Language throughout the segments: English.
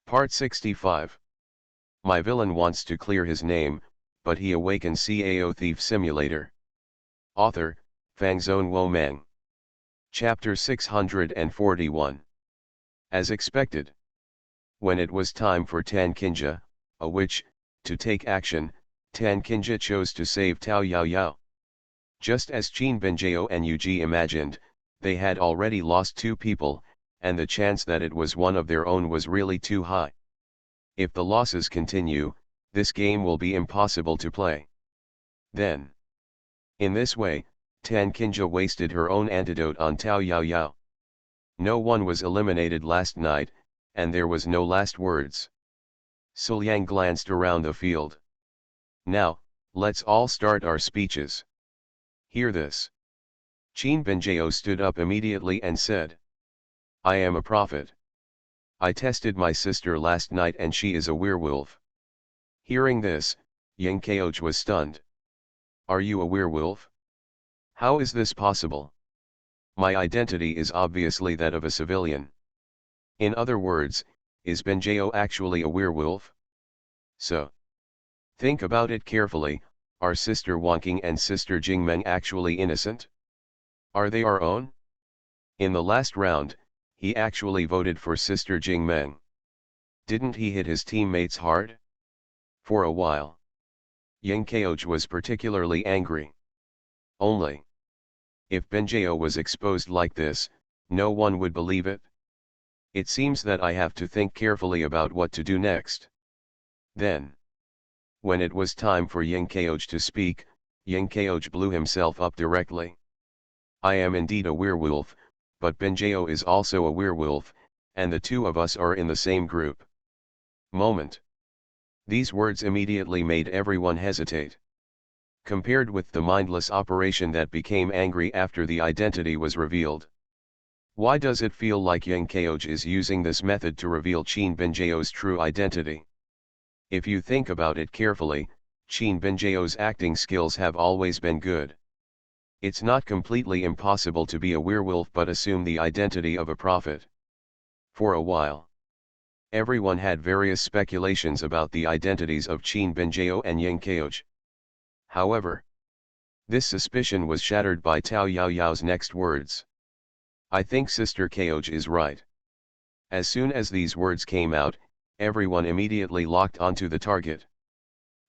Part 65. My villain wants to clear his name, but he awakens Cao Thief Simulator. Author, Fangzone Womang. Chapter 641. As expected. When it was time for Tan Kinja, a witch, to take action, Tan Kinja chose to save Tao Yao Yao. Just as Qin Benjao and Yuji imagined, they had already lost two people, and the chance that it was one of their own was really too high. If the losses continue, this game will be impossible to play. Then, in this way, Tan Kinja wasted her own antidote on Tao Yao Yao. No one was eliminated last night, and there was no last words. Suliang glanced around the field. Now, let's all start our speeches. Hear this. Qin Benjao stood up immediately and said, I am a prophet. I tested my sister last night and she is a werewolf. Hearing this, Yang Kaoj was stunned. Are you a werewolf? How is this possible? My identity is obviously that of a civilian. In other words, is Benjao actually a werewolf? So, think about it carefully, are Sister Wanqing and Sister Jingmeng actually innocent? Are they our own? In the last round, he actually voted for Sister Jingmeng. Didn't he hit his teammates hard? For a while. Yang Kaoj was particularly angry. Only. If Benjao was exposed like this, no one would believe it. It seems that I have to think carefully about what to do next. Then. When it was time for Yang Kaoj to speak, Yang Kaoj blew himself up directly. I am indeed a werewolf, but Benjao is also a werewolf, and the two of us are in the same group. Moment. These words immediately made everyone hesitate. Compared with the mindless operation that became angry after the identity was revealed. Why does it feel like Yang Kaoj is using this method to reveal Qin Benjao's true identity? If you think about it carefully, Qin Benjao's acting skills have always been good. It's not completely impossible to be a werewolf but assume the identity of a prophet. For a while, everyone had various speculations about the identities of Qin Benjao and Yang Kaoj. However, this suspicion was shattered by Tao Yao Yao's next words. I think Sister Kaoj is right. As soon as these words came out, everyone immediately locked onto the target.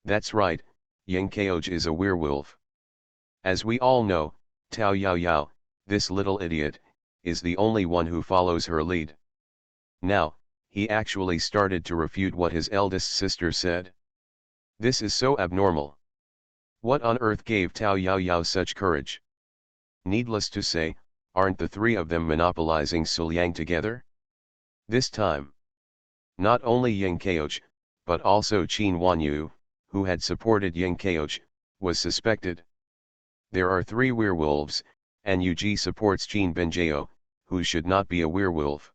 That's right, Yang Kaoj is a werewolf. As we all know, Tao Yao Yao, this little idiot, is the only one who follows her lead. Now, he actually started to refute what his eldest sister said. This is so abnormal. What on earth gave Tao Yao Yao such courage? Needless to say, aren't the three of them monopolizing Suliang together? This time. Not only Yang Kaoj, but also Qin Wanyu, who had supported Yang Kaoj, was suspected. There are three werewolves, and Yuji supports Qin Benjao, who should not be a werewolf.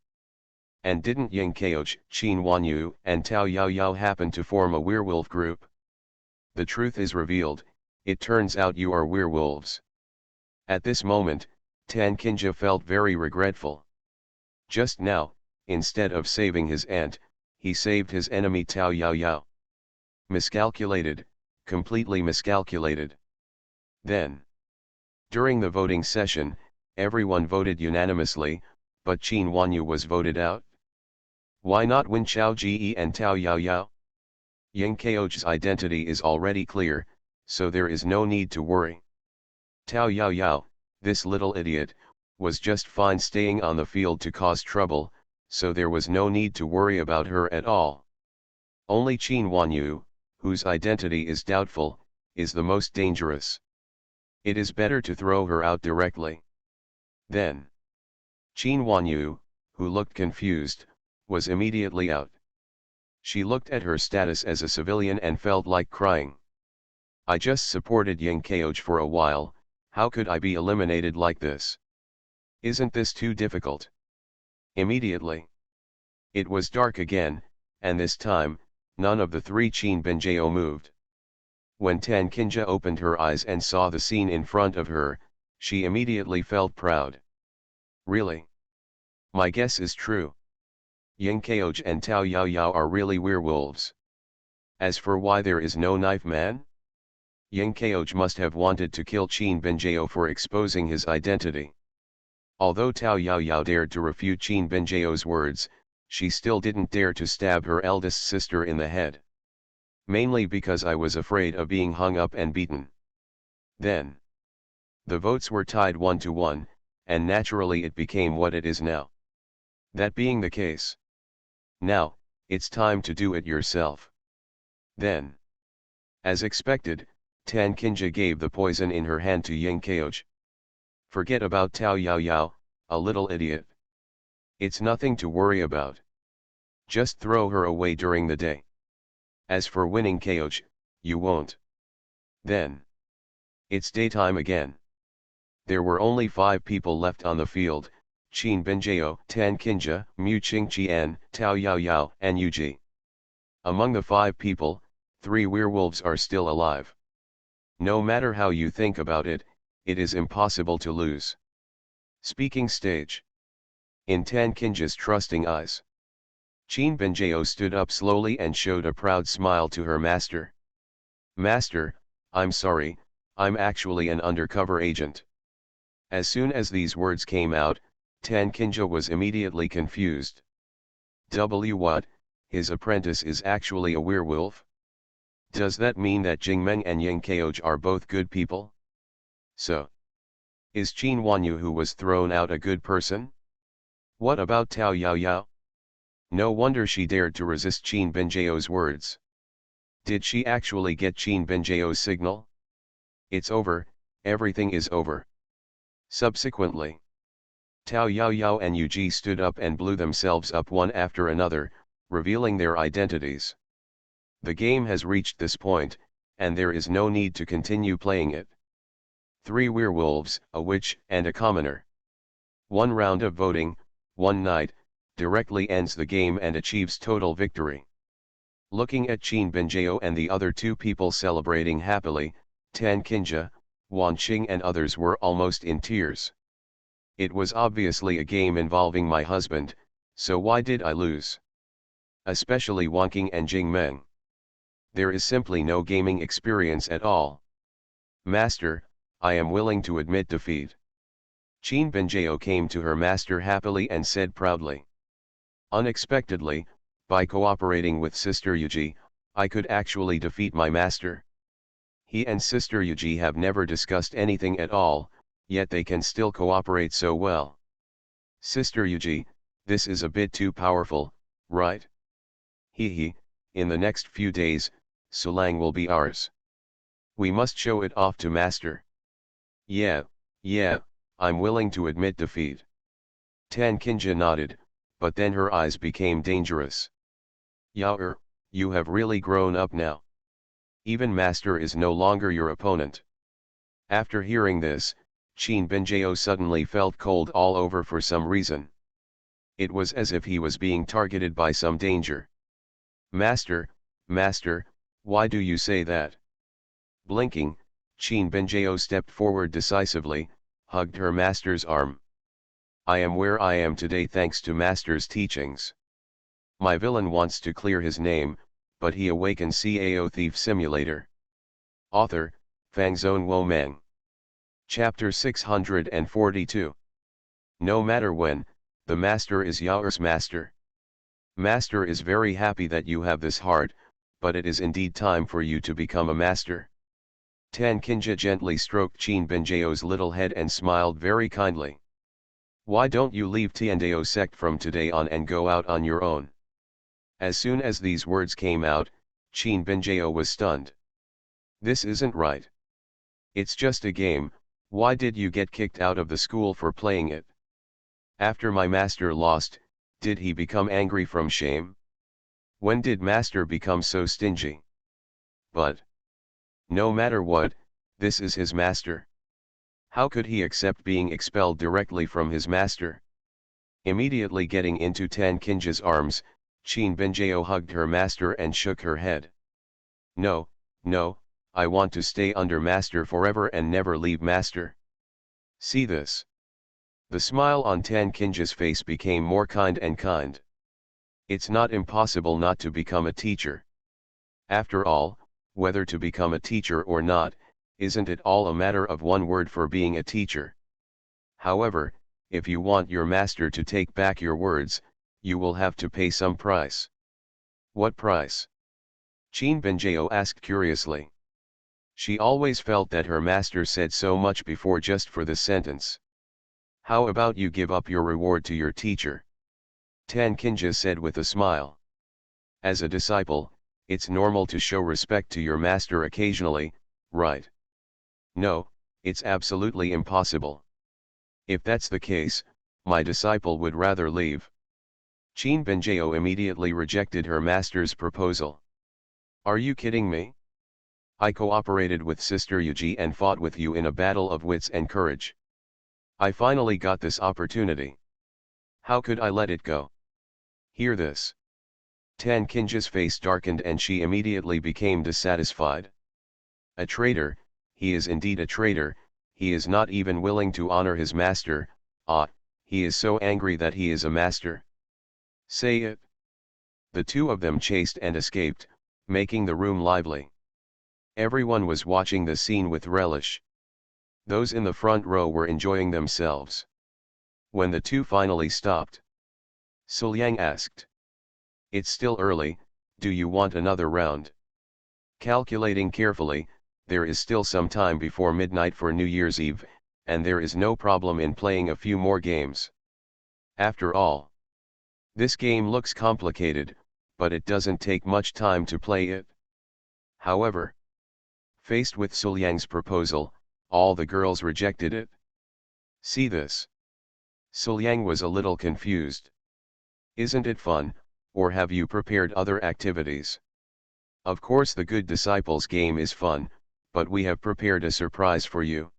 And didn't Yang Kaoj, Qin Wanyu, and Tao Yao Yao happen to form a werewolf group? The truth is revealed, it turns out you are werewolves. At this moment, Tan Kinja felt very regretful. Just now, instead of saving his aunt, he saved his enemy Tao Yao Yao. Miscalculated, completely miscalculated. Then, during the voting session, everyone voted unanimously, but Qin Wanyu was voted out. Why not win Chao Ji and Tao Yao Yao? Yang Kaoj's identity is already clear, so there is no need to worry. Tao Yao Yao, this little idiot, was just fine staying on the field to cause trouble, so there was no need to worry about her at all. Only Qin Wanyu, whose identity is doubtful, is the most dangerous. It is better to throw her out directly. Then, Qin Wanyu, who looked confused, was immediately out. She looked at her status as a civilian and felt like crying. I just supported Yang Kaoj for a while, how could I be eliminated like this? Isn't this too difficult? Immediately. It was dark again, and this time, none of the three Qin Benjao moved. When Tan Kinja opened her eyes and saw the scene in front of her, she immediately felt proud. Really? My guess is true. Yingkeoj and Tao Yao Yao are really werewolves. As for why there is no knife man? Yingkeoj must have wanted to kill Qin Binjao for exposing his identity. Although Tao Yao Yao dared to refute Qin Binjao's words, she still didn't dare to stab her eldest sister in the head. Mainly because I was afraid of being hung up and beaten. Then, the votes were tied 1-1, and naturally it became what it is now. That being the case, now, it's time to do it yourself. Then, as expected, Tan Kinja gave the poison in her hand to Yingkeoj. Forget about Tao Yao Yao, a little idiot. It's nothing to worry about. Just throw her away during the day. As for winning Keoj, you won't. Then, it's daytime again. There were only 5 people left on the field: Qin Binjao, Tan Kinja, Mu Qingqian, Tao Yao Yao, and Yuji. Among the 5 people, 3 werewolves are still alive. No matter how you think about it, it is impossible to lose. Speaking stage. In Tan Kinja's trusting eyes, Qin Binjao stood up slowly and showed a proud smile to her master. Master, I'm sorry, I'm actually an undercover agent. As soon as these words came out, Tan Kinja was immediately confused. What, his apprentice is actually a werewolf? Does that mean that Jingmeng and Yingkeoj are both good people? So, is Qin Wanyu who was thrown out a good person? What about Tao Yao Yao? No wonder she dared to resist Qin Binjao's words. Did she actually get Qin Binjao's signal? It's over, everything is over. Subsequently, Tao Yao Yao and Yuji stood up and blew themselves up one after another, revealing their identities. The game has reached this point, and there is no need to continue playing it. 3 werewolves, a witch, and a commoner. 1 round of voting, 1 night, directly ends the game and achieves total victory. Looking at Qin Binjao and the other 2 people celebrating happily, Tan Kinja, Wan Qing and others were almost in tears. It was obviously a game involving my husband, so why did I lose? Especially Wan Qing and Jing Meng. There is simply no gaming experience at all. Master, I am willing to admit defeat. Qin Binjao came to her master happily and said proudly. Unexpectedly, by cooperating with Sister Yuji, I could actually defeat my master. He and Sister Yuji have never discussed anything at all, yet they can still cooperate so well. Sister Yuji, this is a bit too powerful, right? Hee, in the next few days, Sulang will be ours. We must show it off to Master. Yeah, I'm willing to admit defeat. Tan Kinja nodded, but then her eyes became dangerous. Yao, you have really grown up now. Even Master is no longer your opponent. After hearing this, Qin Binjao suddenly felt cold all over for some reason. It was as if he was being targeted by some danger. Master, why do you say that? Blinking, Qin Binjao stepped forward decisively, hugged her master's arm. I am where I am today thanks to Master's teachings. My villain wants to clear his name, but he awakens Cao Thief Simulator. Author, Fangzone Wo Meng. Chapter 642. No matter when, the Master is Yao's master. Master is very happy that you have this heart, but it is indeed time for you to become a master. Tan Kinja gently stroked Qin Binjao's little head and smiled very kindly. Why don't you leave Tiandao sect from today on and go out on your own? As soon as these words came out, Qin Binjao was stunned. This isn't right. It's just a game, why did you get kicked out of the school for playing it? After my master lost, did he become angry from shame? When did Master become so stingy? But, no matter what, this is his master. How could he accept being expelled directly from his master? Immediately getting into Tan Kinja's arms, Qin Binjao hugged her master and shook her head. No, I want to stay under Master forever and never leave Master. See this. The smile on Tan Kinja's face became more kind and kind. It's not impossible not to become a teacher. After all, whether to become a teacher or not, isn't it all a matter of one word for being a teacher? However, if you want your master to take back your words, you will have to pay some price. What price? Qin Benjao asked curiously. She always felt that her master said so much before just for the sentence. How about you give up your reward to your teacher? Tan Kinja said with a smile. As a disciple, it's normal to show respect to your master occasionally, right? No, it's absolutely impossible. If that's the case, my disciple would rather leave. Qin Benjao immediately rejected her master's proposal. Are you kidding me? I cooperated with Sister Yuji and fought with you in a battle of wits and courage. I finally got this opportunity. How could I let it go? Hear this. Tan Kinja's face darkened and she immediately became dissatisfied. A traitor, he is indeed a traitor, he is not even willing to honor his master, he is so angry that he is a master. Say it. The two of them chased and escaped, making the room lively. Everyone was watching the scene with relish. Those in the front row were enjoying themselves. When the two finally stopped, Suliang asked. It's still early, do you want another round? Calculating carefully, there is still some time before midnight for New Year's Eve, and there is no problem in playing a few more games. After all, this game looks complicated, but it doesn't take much time to play it. However, faced with Suliang's proposal, all the girls rejected it. See this. Suliang was a little confused. Isn't it fun, or have you prepared other activities? Of course the Good Disciples game is fun, but we have prepared a surprise for you.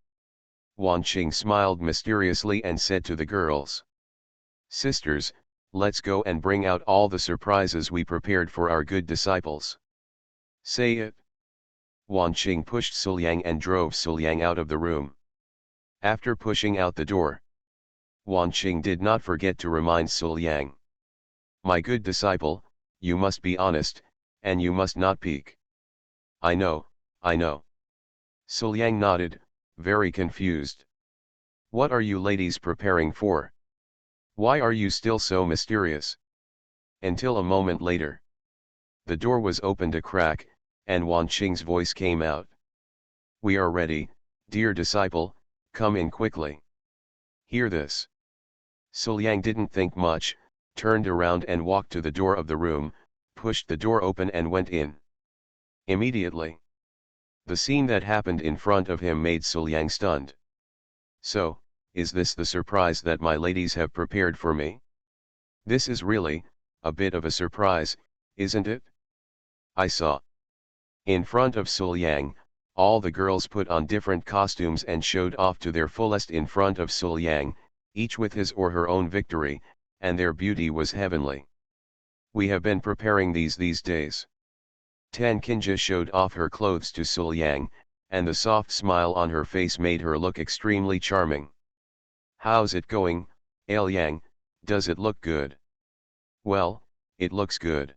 Wanqing smiled mysteriously and said to the girls. Sisters, let's go and bring out all the surprises we prepared for our good disciples. Say it. Wanqing pushed Suliang and drove Suliang out of the room. After pushing out the door, Wanqing did not forget to remind Suliang. My good disciple, you must be honest, and you must not peek. I know, I know. Suliang nodded, very confused. What are you ladies preparing for? Why are you still so mysterious? Until a moment later. The door was opened a crack, and Wanqing's voice came out. We are ready, dear disciple, come in quickly. Hear this. Suliang didn't think much, turned around and walked to the door of the room, pushed the door open and went in. Immediately, the scene that happened in front of him made Suliang stunned. So, is this the surprise that my ladies have prepared for me? This is really, a bit of a surprise, isn't it? I saw. In front of Suliang, all the girls put on different costumes and showed off to their fullest in front of Suliang, each with his or her own victory, and their beauty was heavenly. We have been preparing these days. Tan Kinja showed off her clothes to Suliang, and the soft smile on her face made her look extremely charming. How's it going, Ailiang, does it look good? Well, it looks good.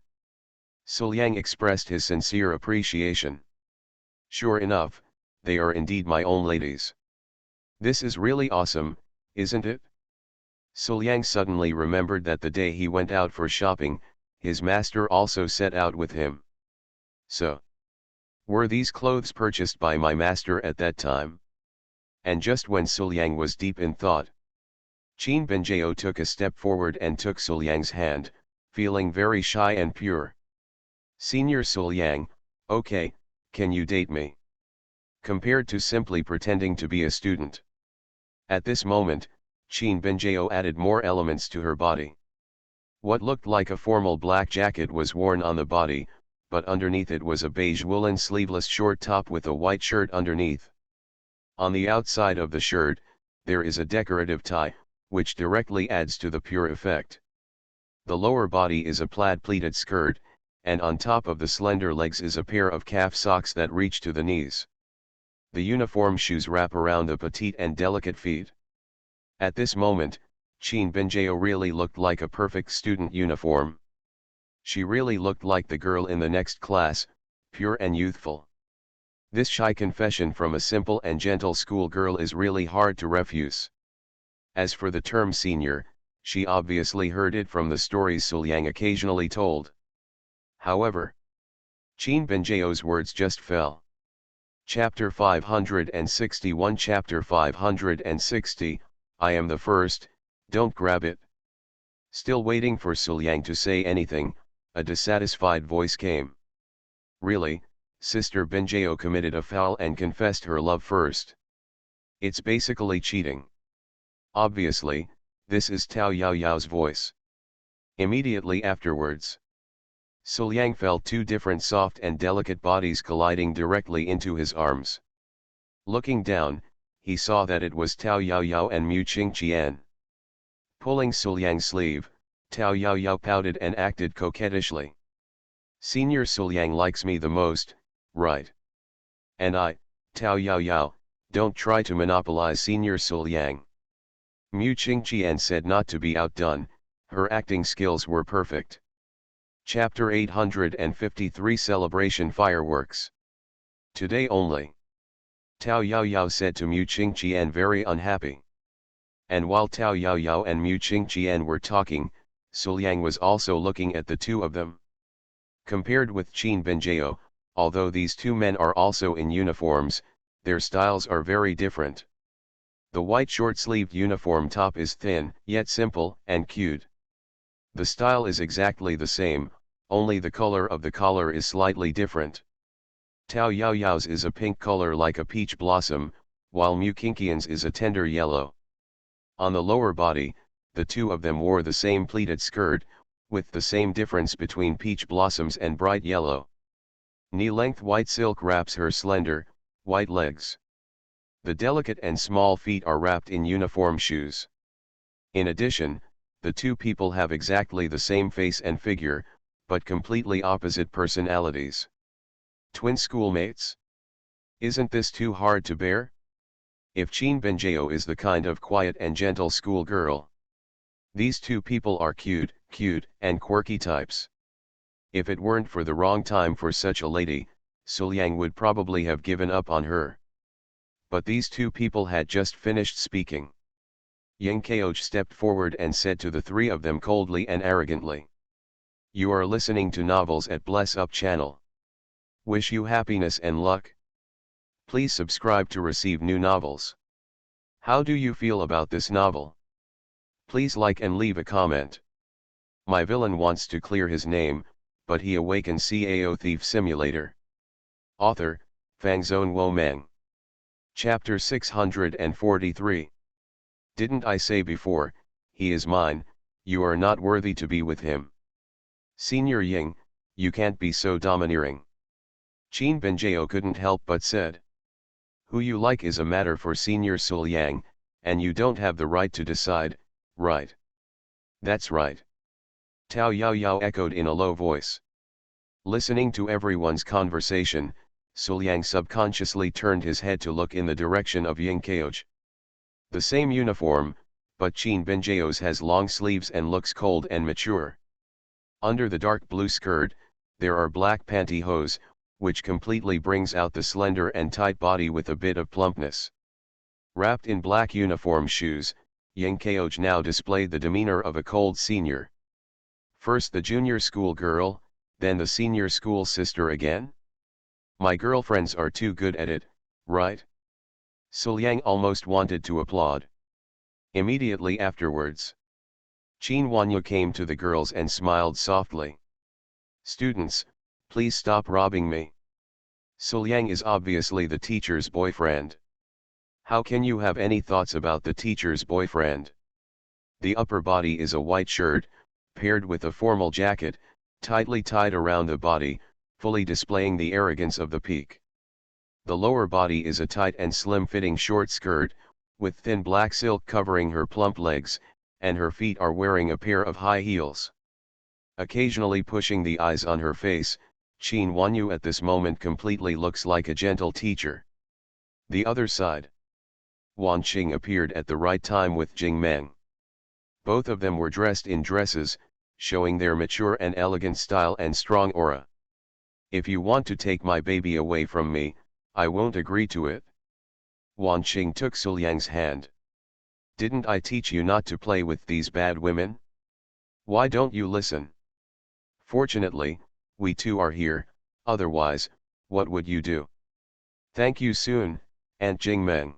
Suliang expressed his sincere appreciation. Sure enough, they are indeed my own ladies. This is really awesome, isn't it? Suliang suddenly remembered that the day he went out for shopping, his master also set out with him. So, were these clothes purchased by my master at that time? And just when Suliang was deep in thought, Qin Benjao took a step forward and took Suliang's hand, feeling very shy and pure. Senior Suliang, okay, can you date me? Compared to simply pretending to be a student. At this moment, Qin Benjao added more elements to her body. What looked like a formal black jacket was worn on the body, but underneath it was a beige woolen sleeveless short top with a white shirt underneath. On the outside of the shirt, there is a decorative tie, which directly adds to the pure effect. The lower body is a plaid pleated skirt, and on top of the slender legs is a pair of calf socks that reach to the knees. The uniform shoes wrap around the petite and delicate feet. At this moment, Qin Benjao really looked like a perfect student uniform. She really looked like the girl in the next class, pure and youthful. This shy confession from a simple and gentle schoolgirl is really hard to refuse. As for the term senior, she obviously heard it from the stories Suliang occasionally told. However, Qin Benjao's words just fell. Chapter 561 Chapter 560, I am the first, don't grab it. Still waiting for Suliang to say anything, a dissatisfied voice came. Really, Sister Benjao committed a foul and confessed her love first. It's basically cheating. Obviously, this is Tao Yaoyao's voice. Immediately afterwards, Suliang felt two different soft and delicate bodies colliding directly into his arms. Looking down, he saw that it was Tao Yaoyao and Mu Qingqian. Pulling Suliang's sleeve, Tao Yaoyao pouted and acted coquettishly. Senior Suliang likes me the most, right? And I, Tao Yaoyao, don't try to monopolize Senior Suliang. Mu Qingqian said not to be outdone, her acting skills were perfect. Chapter 853 Celebration Fireworks. Today only. Tao Yaoyao said to Mu Qingqian, very unhappy. And while Tao Yaoyao and Mu Qingqian were talking, Suliang was also looking at the two of them. Compared with Qin Benjao, although these two men are also in uniforms, their styles are very different. The white short-sleeved uniform top is thin, yet simple and cute. The style is exactly the same, only the color of the collar is slightly different. Tao Yaoyao's is a pink color like a peach blossom, while Mu Qingqian's is a tender yellow. On the lower body, the two of them wore the same pleated skirt, with the same difference between peach blossoms and bright yellow. Knee-length white silk wraps her slender, white legs. The delicate and small feet are wrapped in uniform shoes. In addition, the two people have exactly the same face and figure, but completely opposite personalities. Twin schoolmates? Isn't this too hard to bear? If Qin Benjao is the kind of quiet and gentle schoolgirl, these two people are cute, and quirky types. If it weren't for the wrong time for such a lady, Suliang would probably have given up on her. But these two people had just finished speaking. Yang Kaoj stepped forward and said to the three of them coldly and arrogantly. You are listening to novels at Bless Up channel. Wish you happiness and luck. Please subscribe to receive new novels. How do you feel about this novel? Please like and leave a comment. My villain wants to clear his name, but he awakens Cao Thief Simulator. Author, Fangzone Womeng. Chapter 643. Didn't I say before, he is mine, you are not worthy to be with him. Senior Ying, you can't be so domineering. Qin Benjao couldn't help but said. Who you like is a matter for Senior Suliang, and you don't have the right to decide, right? That's right. Tao Yaoyao echoed in a low voice. Listening to everyone's conversation, Suliang subconsciously turned his head to look in the direction of Ying Kaoj. The same uniform, but Qin Benjao's has long sleeves and looks cold and mature. Under the dark blue skirt, there are black pantyhose, which completely brings out the slender and tight body with a bit of plumpness. Wrapped in black uniform shoes, Ying Kaoj now displayed the demeanor of a cold senior. First the junior school girl, then the senior school sister again? My girlfriends are too good at it, right? Suliang almost wanted to applaud. Immediately afterwards, Qin Wanyu came to the girls and smiled softly. Students, please stop robbing me. Suliang is obviously the teacher's boyfriend. How can you have any thoughts about the teacher's boyfriend? The upper body is a white shirt, paired with a formal jacket, tightly tied around the body, fully displaying the arrogance of the peak. The lower body is a tight and slim-fitting short skirt, with thin black silk covering her plump legs, and her feet are wearing a pair of high heels. Occasionally pushing the eyes on her face, Qin Wanyu at this moment completely looks like a gentle teacher. The other side. Wan Qing appeared at the right time with Jing Meng. Both of them were dressed in dresses, showing their mature and elegant style and strong aura. If you want to take my baby away from me, I won't agree to it. Wan Qing took Suliang's hand. Didn't I teach you not to play with these bad women? Why don't you listen? Fortunately, we two are here, otherwise, what would you do? Thank you soon, Aunt Jingmeng.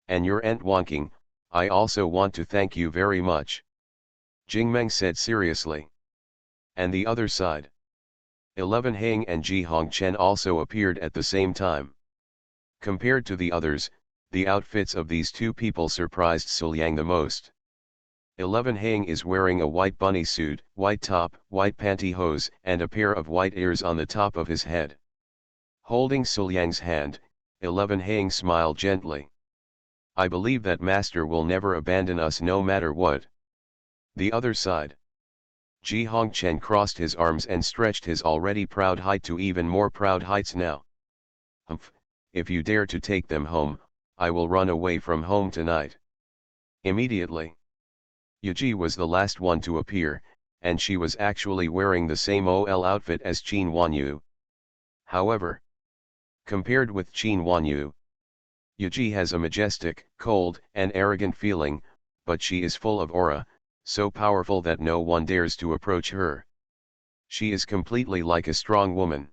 And your Aunt Wanqing, I also want to thank you very much. Jingmeng said seriously. And the other side. 11 Hang and Ji Hongchen also appeared at the same time. Compared to the others, the outfits of these two people surprised Suliang the most. 11 Hang is wearing a white bunny suit, white top, white pantyhose, and a pair of white ears on the top of his head. Holding Suliang's hand, 11 Hang smiled gently. I believe that master will never abandon us no matter what. The other side. Ji Hongchen crossed his arms and stretched his already proud height to even more proud heights now. Humph, if you dare to take them home, I will run away from home tonight. Immediately. Yuji was the last one to appear, and she was actually wearing the same OL outfit as Qin Wanyu. However, compared with Qin Wanyu, Yuji has a majestic, cold, and arrogant feeling, but she is full of aura, so powerful that no one dares to approach her. She is completely like a strong woman.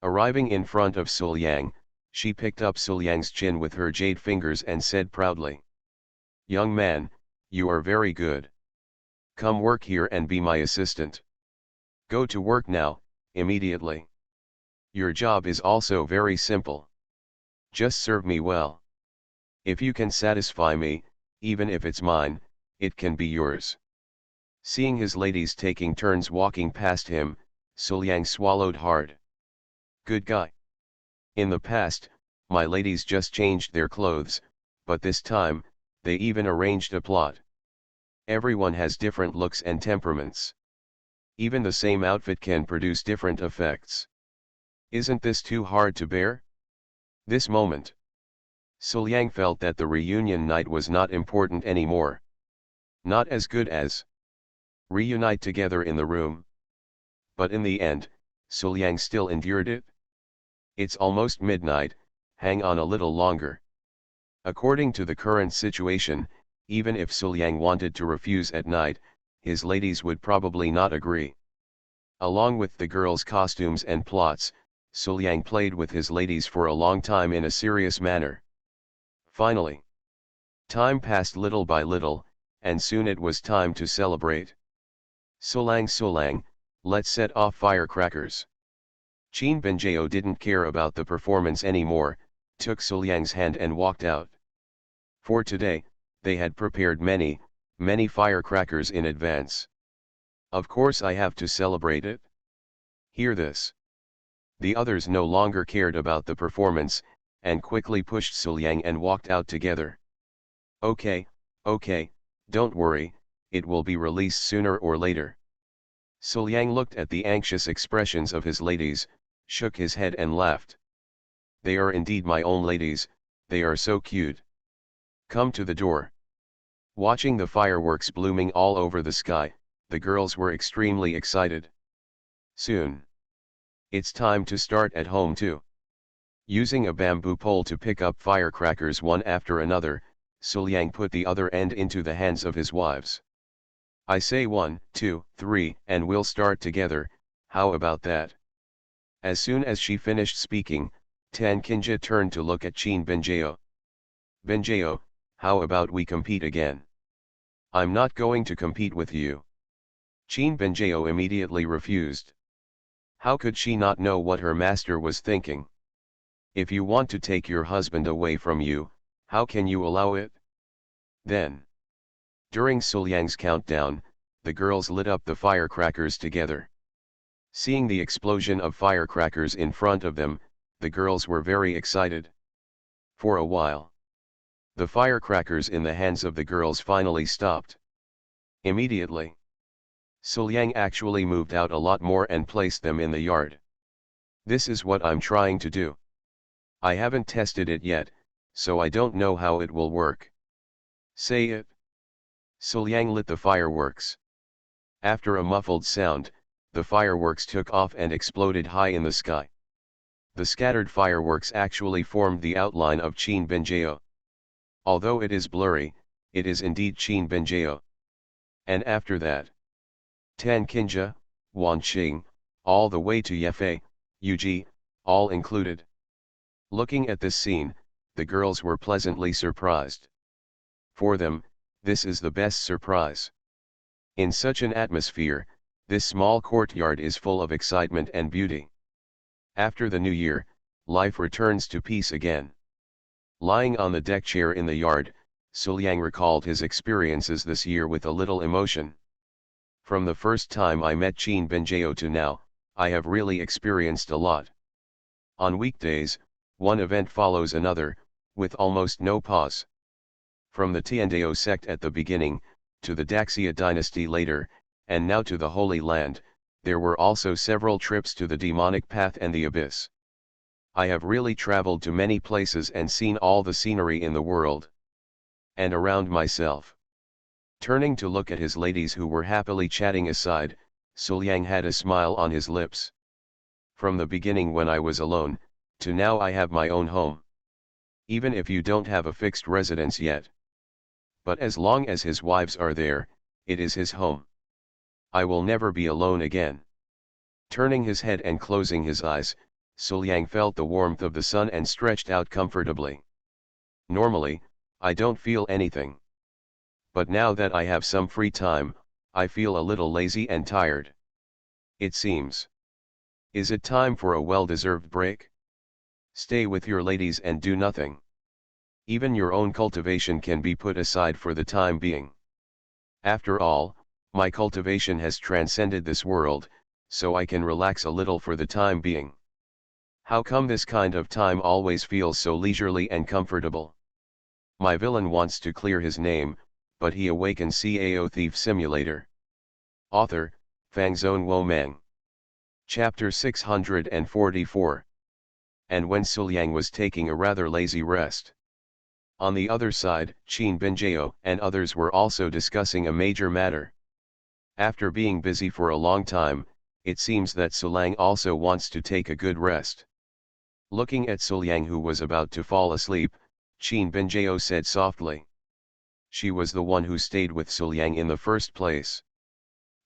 Arriving in front of Suliang, she picked up Suliang's chin with her jade fingers and said proudly, "Young man, you are very good. Come work here and be my assistant. Go to work now, immediately. Your job is also very simple. Just serve me well. If you can satisfy me, even if it's mine, it can be yours." Seeing his ladies taking turns walking past him, Suliang swallowed hard. Good guy. In the past, my ladies just changed their clothes, but this time, they even arranged a plot. Everyone has different looks and temperaments. Even the same outfit can produce different effects. Isn't this too hard to bear? This moment, Suliang felt that the reunion night was not important anymore. Not as good as reunite together in the room. But in the end, Suliang still endured it. It's almost midnight, hang on a little longer. According to the current situation, even if Suliang wanted to refuse at night, his ladies would probably not agree. Along with the girls' costumes and plots, Suliang played with his ladies for a long time in a serious manner. Finally, time passed little by little, and soon it was time to celebrate. Sulang, let's set off firecrackers. Qin Benjao didn't care about the performance anymore, took Suliang's hand and walked out. For today, they had prepared many firecrackers in advance. Of course I have to celebrate it. Hear this. The others no longer cared about the performance, and quickly pushed Suliang and walked out together. Okay, don't worry, it will be released sooner or later. Suliang looked at the anxious expressions of his ladies, shook his head and laughed. They are indeed my own ladies, they are so cute. Come to the door. Watching the fireworks blooming all over the sky, the girls were extremely excited. Soon. It's time to start at home too. Using a bamboo pole to pick up firecrackers one after another, Suliang put the other end into the hands of his wives. I say 1, 2, 3, and we'll start together, how about that? As soon as she finished speaking, Tan Kinja turned to look at Qin Benjao. Benjao, how about we compete again? I'm not going to compete with you. Qin Benjao immediately refused. How could she not know what her master was thinking? If you want to take your husband away from you, how can you allow it? Then, during Suliang's countdown, the girls lit up the firecrackers together. Seeing the explosion of firecrackers in front of them, the girls were very excited. For a while, the firecrackers in the hands of the girls finally stopped. Immediately, Suliang actually moved out a lot more and placed them in the yard. This is what I'm trying to do. I haven't tested it yet, so I don't know how it will work. Say it. Suliang lit the fireworks. After a muffled sound, the fireworks took off and exploded high in the sky. The scattered fireworks actually formed the outline of Qin Binjao. Although it is blurry, it is indeed Qin Binjao. And after that, Tan Kinja, Wanqing, all the way to Yefei, Yuji, all included. Looking at this scene, the girls were pleasantly surprised. For them, this is the best surprise. In such an atmosphere, this small courtyard is full of excitement and beauty. After the new year, life returns to peace again. Lying on the deck chair in the yard, Suliang recalled his experiences this year with a little emotion. From the first time I met Qin Binjao to now, I have really experienced a lot. On weekdays, one event follows another, with almost no pause. From the Tiandao sect at the beginning, to the Daxia dynasty later, and now to the Holy Land, there were also several trips to the demonic path and the abyss. I have really traveled to many places and seen all the scenery in the world. And around myself. Turning to look at his ladies who were happily chatting aside, Suliang had a smile on his lips. From the beginning when I was alone, to now I have my own home. Even if you don't have a fixed residence yet. But as long as his wives are there, it is his home. I will never be alone again. Turning his head and closing his eyes, Suliang felt the warmth of the sun and stretched out comfortably. Normally, I don't feel anything. But now that I have some free time, I feel a little lazy and tired. It seems. Is it time for a well-deserved break? Stay with your ladies and do nothing. Even your own cultivation can be put aside for the time being. After all, my cultivation has transcended this world, so I can relax a little for the time being. How come this kind of time always feels so leisurely and comfortable? My villain wants to clear his name, but he awakens Cao Thief Simulator. Author, Fangzone Womang. Chapter 644. And when Suliang was taking a rather lazy rest. On the other side, Qin Binjao and others were also discussing a major matter. After being busy for a long time, it seems that Suliang also wants to take a good rest. Looking at Suliang who was about to fall asleep, Qin Binjao said softly. She was the one who stayed with Suliang in the first place.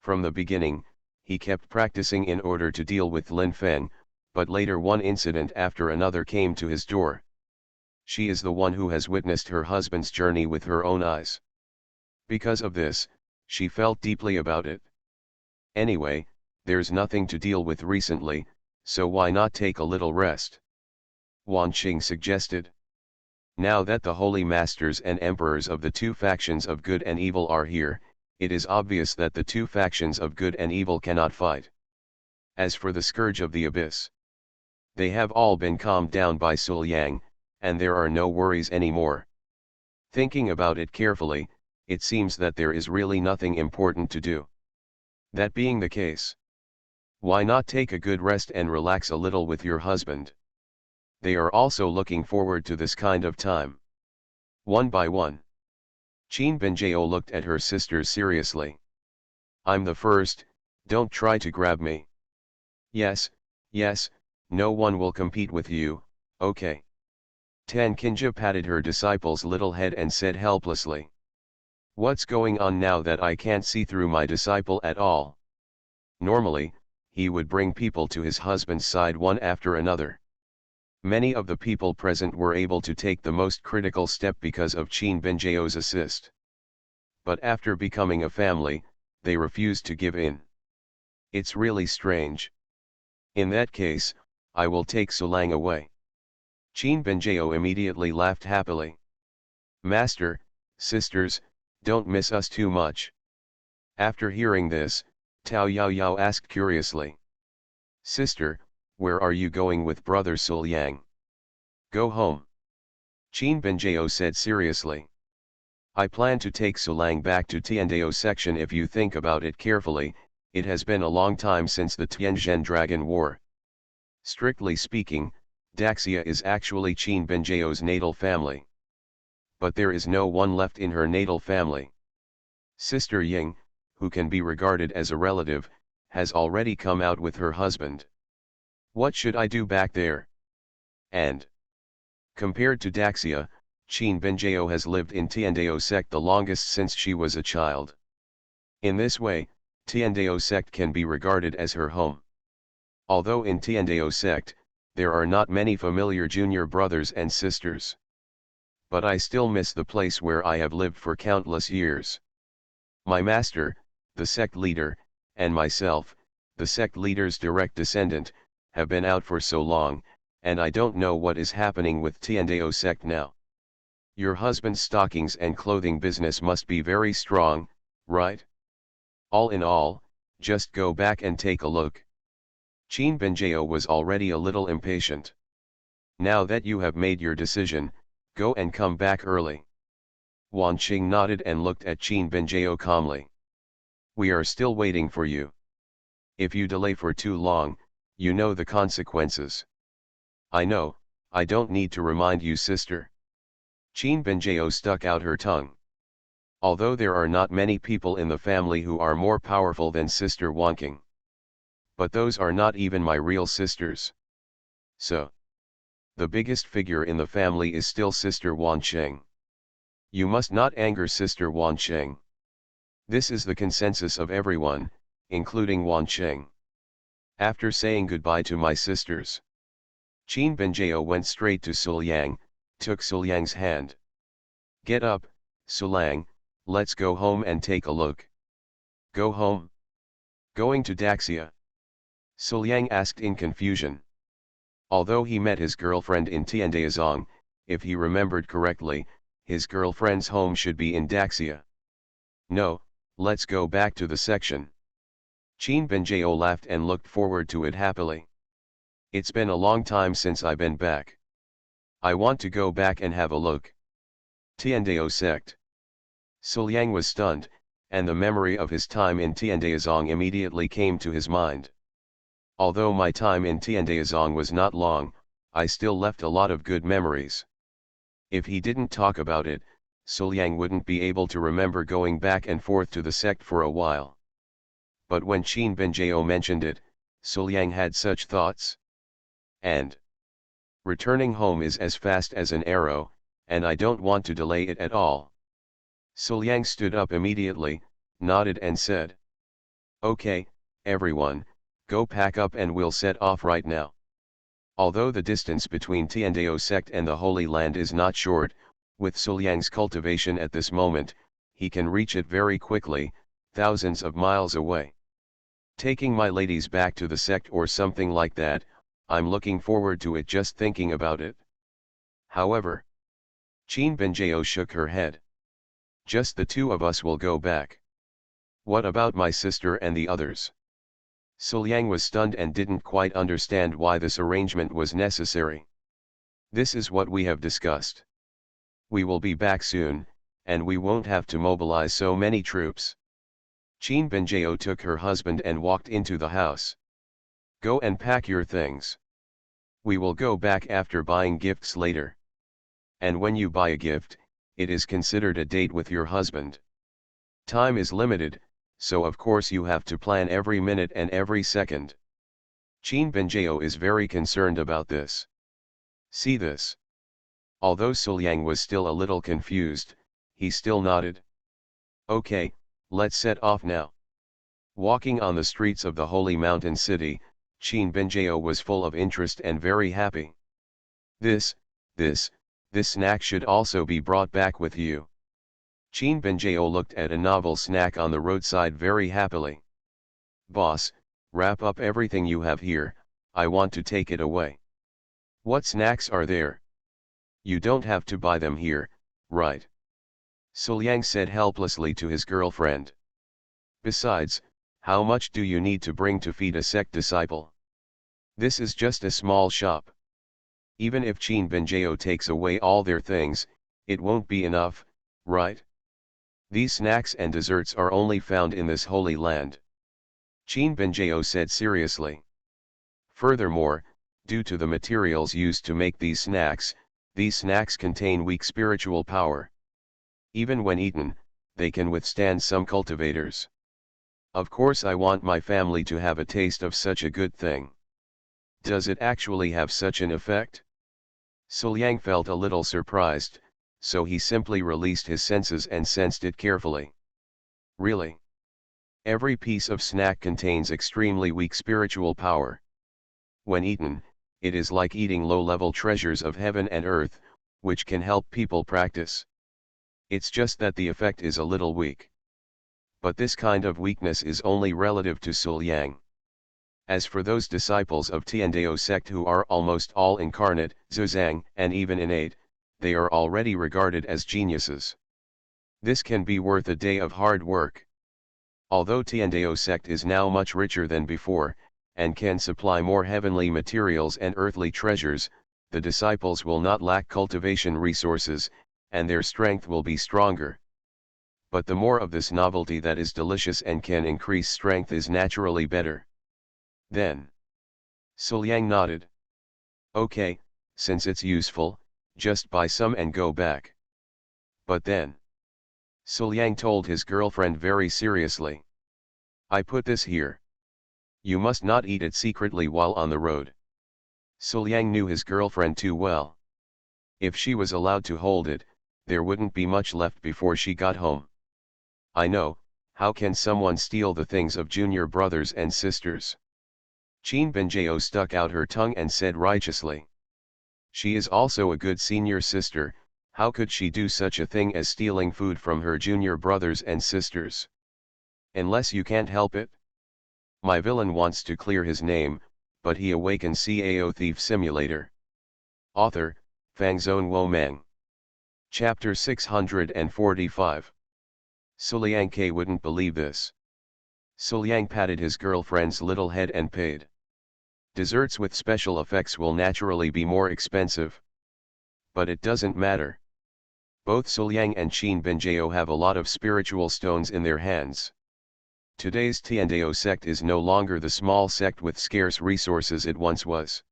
From the beginning, he kept practicing in order to deal with Lin Feng, but later one incident after another came to his door. She is the one who has witnessed her husband's journey with her own eyes. Because of this, she felt deeply about it. Anyway, there's nothing to deal with recently, so why not take a little rest? Wanqing suggested. Now that the holy masters and emperors of the two factions of good and evil are here, it is obvious that the two factions of good and evil cannot fight. As for the scourge of the abyss, they have all been calmed down by Suliang, and there are no worries anymore. Thinking about it carefully, it seems that there is really nothing important to do. That being the case, why not take a good rest and relax a little with your husband? They are also looking forward to this kind of time. One by one. Qin Binjao looked at her sisters seriously. I'm the first, don't try to grab me. Yes, yes, no one will compete with you, okay. Tan Kinja patted her disciple's little head and said helplessly. What's going on now that I can't see through my disciple at all? Normally, he would bring people to his husband's side one after another. Many of the people present were able to take the most critical step because of Qin Binjao's assist. But after becoming a family, they refused to give in. It's really strange. In that case, I will take Suliang away. Qin Binjao immediately laughed happily. Master, sisters, don't miss us too much. After hearing this, Tao Yaoyao asked curiously. Sister, where are you going with brother Suliang? Go home. Qin Binjao said seriously. I plan to take Suliang back to Tiandao section. If you think about it carefully, it has been a long time since the Tianzhen Dragon War. Strictly speaking, Daxia is actually Qin Binjao's natal family. But there is no one left in her natal family. Sister Ying, who can be regarded as a relative, has already come out with her husband. What should I do back there? And compared to Daxia, Qin Benjao has lived in Tiandao sect the longest since she was a child. In this way, Tiandao sect can be regarded as her home. Although in Tiandao sect, there are not many familiar junior brothers and sisters. But I still miss the place where I have lived for countless years. My master, the sect leader, and myself, the sect leader's direct descendant, have been out for so long, and I don't know what is happening with Tiandao sect now. Your husband's stockings and clothing business must be very strong, right? All in all, just go back and take a look. Qin Benjao was already a little impatient. Now that you have made your decision, go and come back early. Wan Qing nodded and looked at Qin Benjao calmly. We are still waiting for you. If you delay for too long, you know the consequences. I know, I don't need to remind you, sister. Qin Benjao stuck out her tongue. Although there are not many people in the family who are more powerful than Sister Wanqing. But those are not even my real sisters. So, the biggest figure in the family is still Sister Wan Qing. You must not anger Sister Wan Qing. This is the consensus of everyone, including Wan Qing. After saying goodbye to my sisters, Qin Benjao went straight to Suliang, took Suliang's hand. Get up, Sulang, let's go home and take a look. Go home? Going to Daxia? Suliang asked in confusion. Although he met his girlfriend in Tiandaozong, if he remembered correctly, his girlfriend's home should be in Daxia. No, let's go back to the section. Qin Benjao laughed and looked forward to it happily. It's been a long time since I've been back. I want to go back and have a look. Tiandao sect. Suliang was stunned, and the memory of his time in Tiandaozong immediately came to his mind. Although my time in Tiandaozong was not long, I still left a lot of good memories. If he didn't talk about it, Suliang wouldn't be able to remember going back and forth to the sect for a while. But when Qin Benjao mentioned it, Suliang had such thoughts. And returning home is as fast as an arrow, and I don't want to delay it at all. Suliang stood up immediately, nodded and said, Okay, everyone, go pack up and we'll set off right now. Although the distance between Tiandao sect and the Holy Land is not short, with Suliang's cultivation at this moment, he can reach it very quickly, thousands of miles away. Taking my ladies back to the sect or something like that, I'm looking forward to it just thinking about it. However, Qin Benjao shook her head. Just the two of us will go back. What about my sister and the others? Suliang was stunned and didn't quite understand why this arrangement was necessary. This is what we have discussed. We will be back soon, and we won't have to mobilize so many troops. Qin Benjao took her husband and walked into the house. Go and pack your things. We will go back after buying gifts later. And when you buy a gift, it is considered a date with your husband. Time is limited, so of course you have to plan every minute and every second. Qin Benjao is very concerned about this. See this. Although Suliang was still a little confused, he still nodded. Okay, let's set off now. Walking on the streets of the Holy Mountain City, Qin Benjao was full of interest and very happy. This snack should also be brought back with you. Qin Benjao looked at a novel snack on the roadside very happily. Boss, wrap up everything you have here, I want to take it away. What snacks are there? You don't have to buy them here, right? Suliang said helplessly to his girlfriend. Besides, how much do you need to bring to feed a sect disciple? This is just a small shop. Even if Qin Benjao takes away all their things, it won't be enough, right? These snacks and desserts are only found in this holy land. Qin Benjao said seriously. Furthermore, due to the materials used to make these snacks contain weak spiritual power. Even when eaten, they can withstand some cultivators. Of course I want my family to have a taste of such a good thing. Does it actually have such an effect? Suliang felt a little surprised, so he simply released his senses and sensed it carefully. Really? Every piece of snack contains extremely weak spiritual power. When eaten, it is like eating low-level treasures of heaven and earth, which can help people practice. It's just that the effect is a little weak. But this kind of weakness is only relative to Suliang. As for those disciples of Tiandao sect who are almost all incarnate, Zuzang, and even innate, they are already regarded as geniuses. This can be worth a day of hard work. Although Tiandao sect is now much richer than before, and can supply more heavenly materials and earthly treasures, the disciples will not lack cultivation resources, and their strength will be stronger. But the more of this novelty that is delicious and can increase strength is naturally better. Then Suliang nodded. Okay, since it's useful, just buy some and go back. But then Suliang told his girlfriend very seriously. I put this here. You must not eat it secretly while on the road. Suliang knew his girlfriend too well. If she was allowed to hold it, there wouldn't be much left before she got home. I know, how can someone steal the things of junior brothers and sisters? Qin Benjao stuck out her tongue and said righteously. She is also a good senior sister, how could she do such a thing as stealing food from her junior brothers and sisters? Unless you can't help it? My villain wants to clear his name, but he awakens Cao Thief Simulator. Author, Fangzone Womeng. Chapter 645. Suliang K wouldn't believe this. Suliang patted his girlfriend's little head and paid. Desserts with special effects will naturally be more expensive. But it doesn't matter. Both Suliang and Qin Benjao have a lot of spiritual stones in their hands. Today's Tiandao sect is no longer the small sect with scarce resources it once was.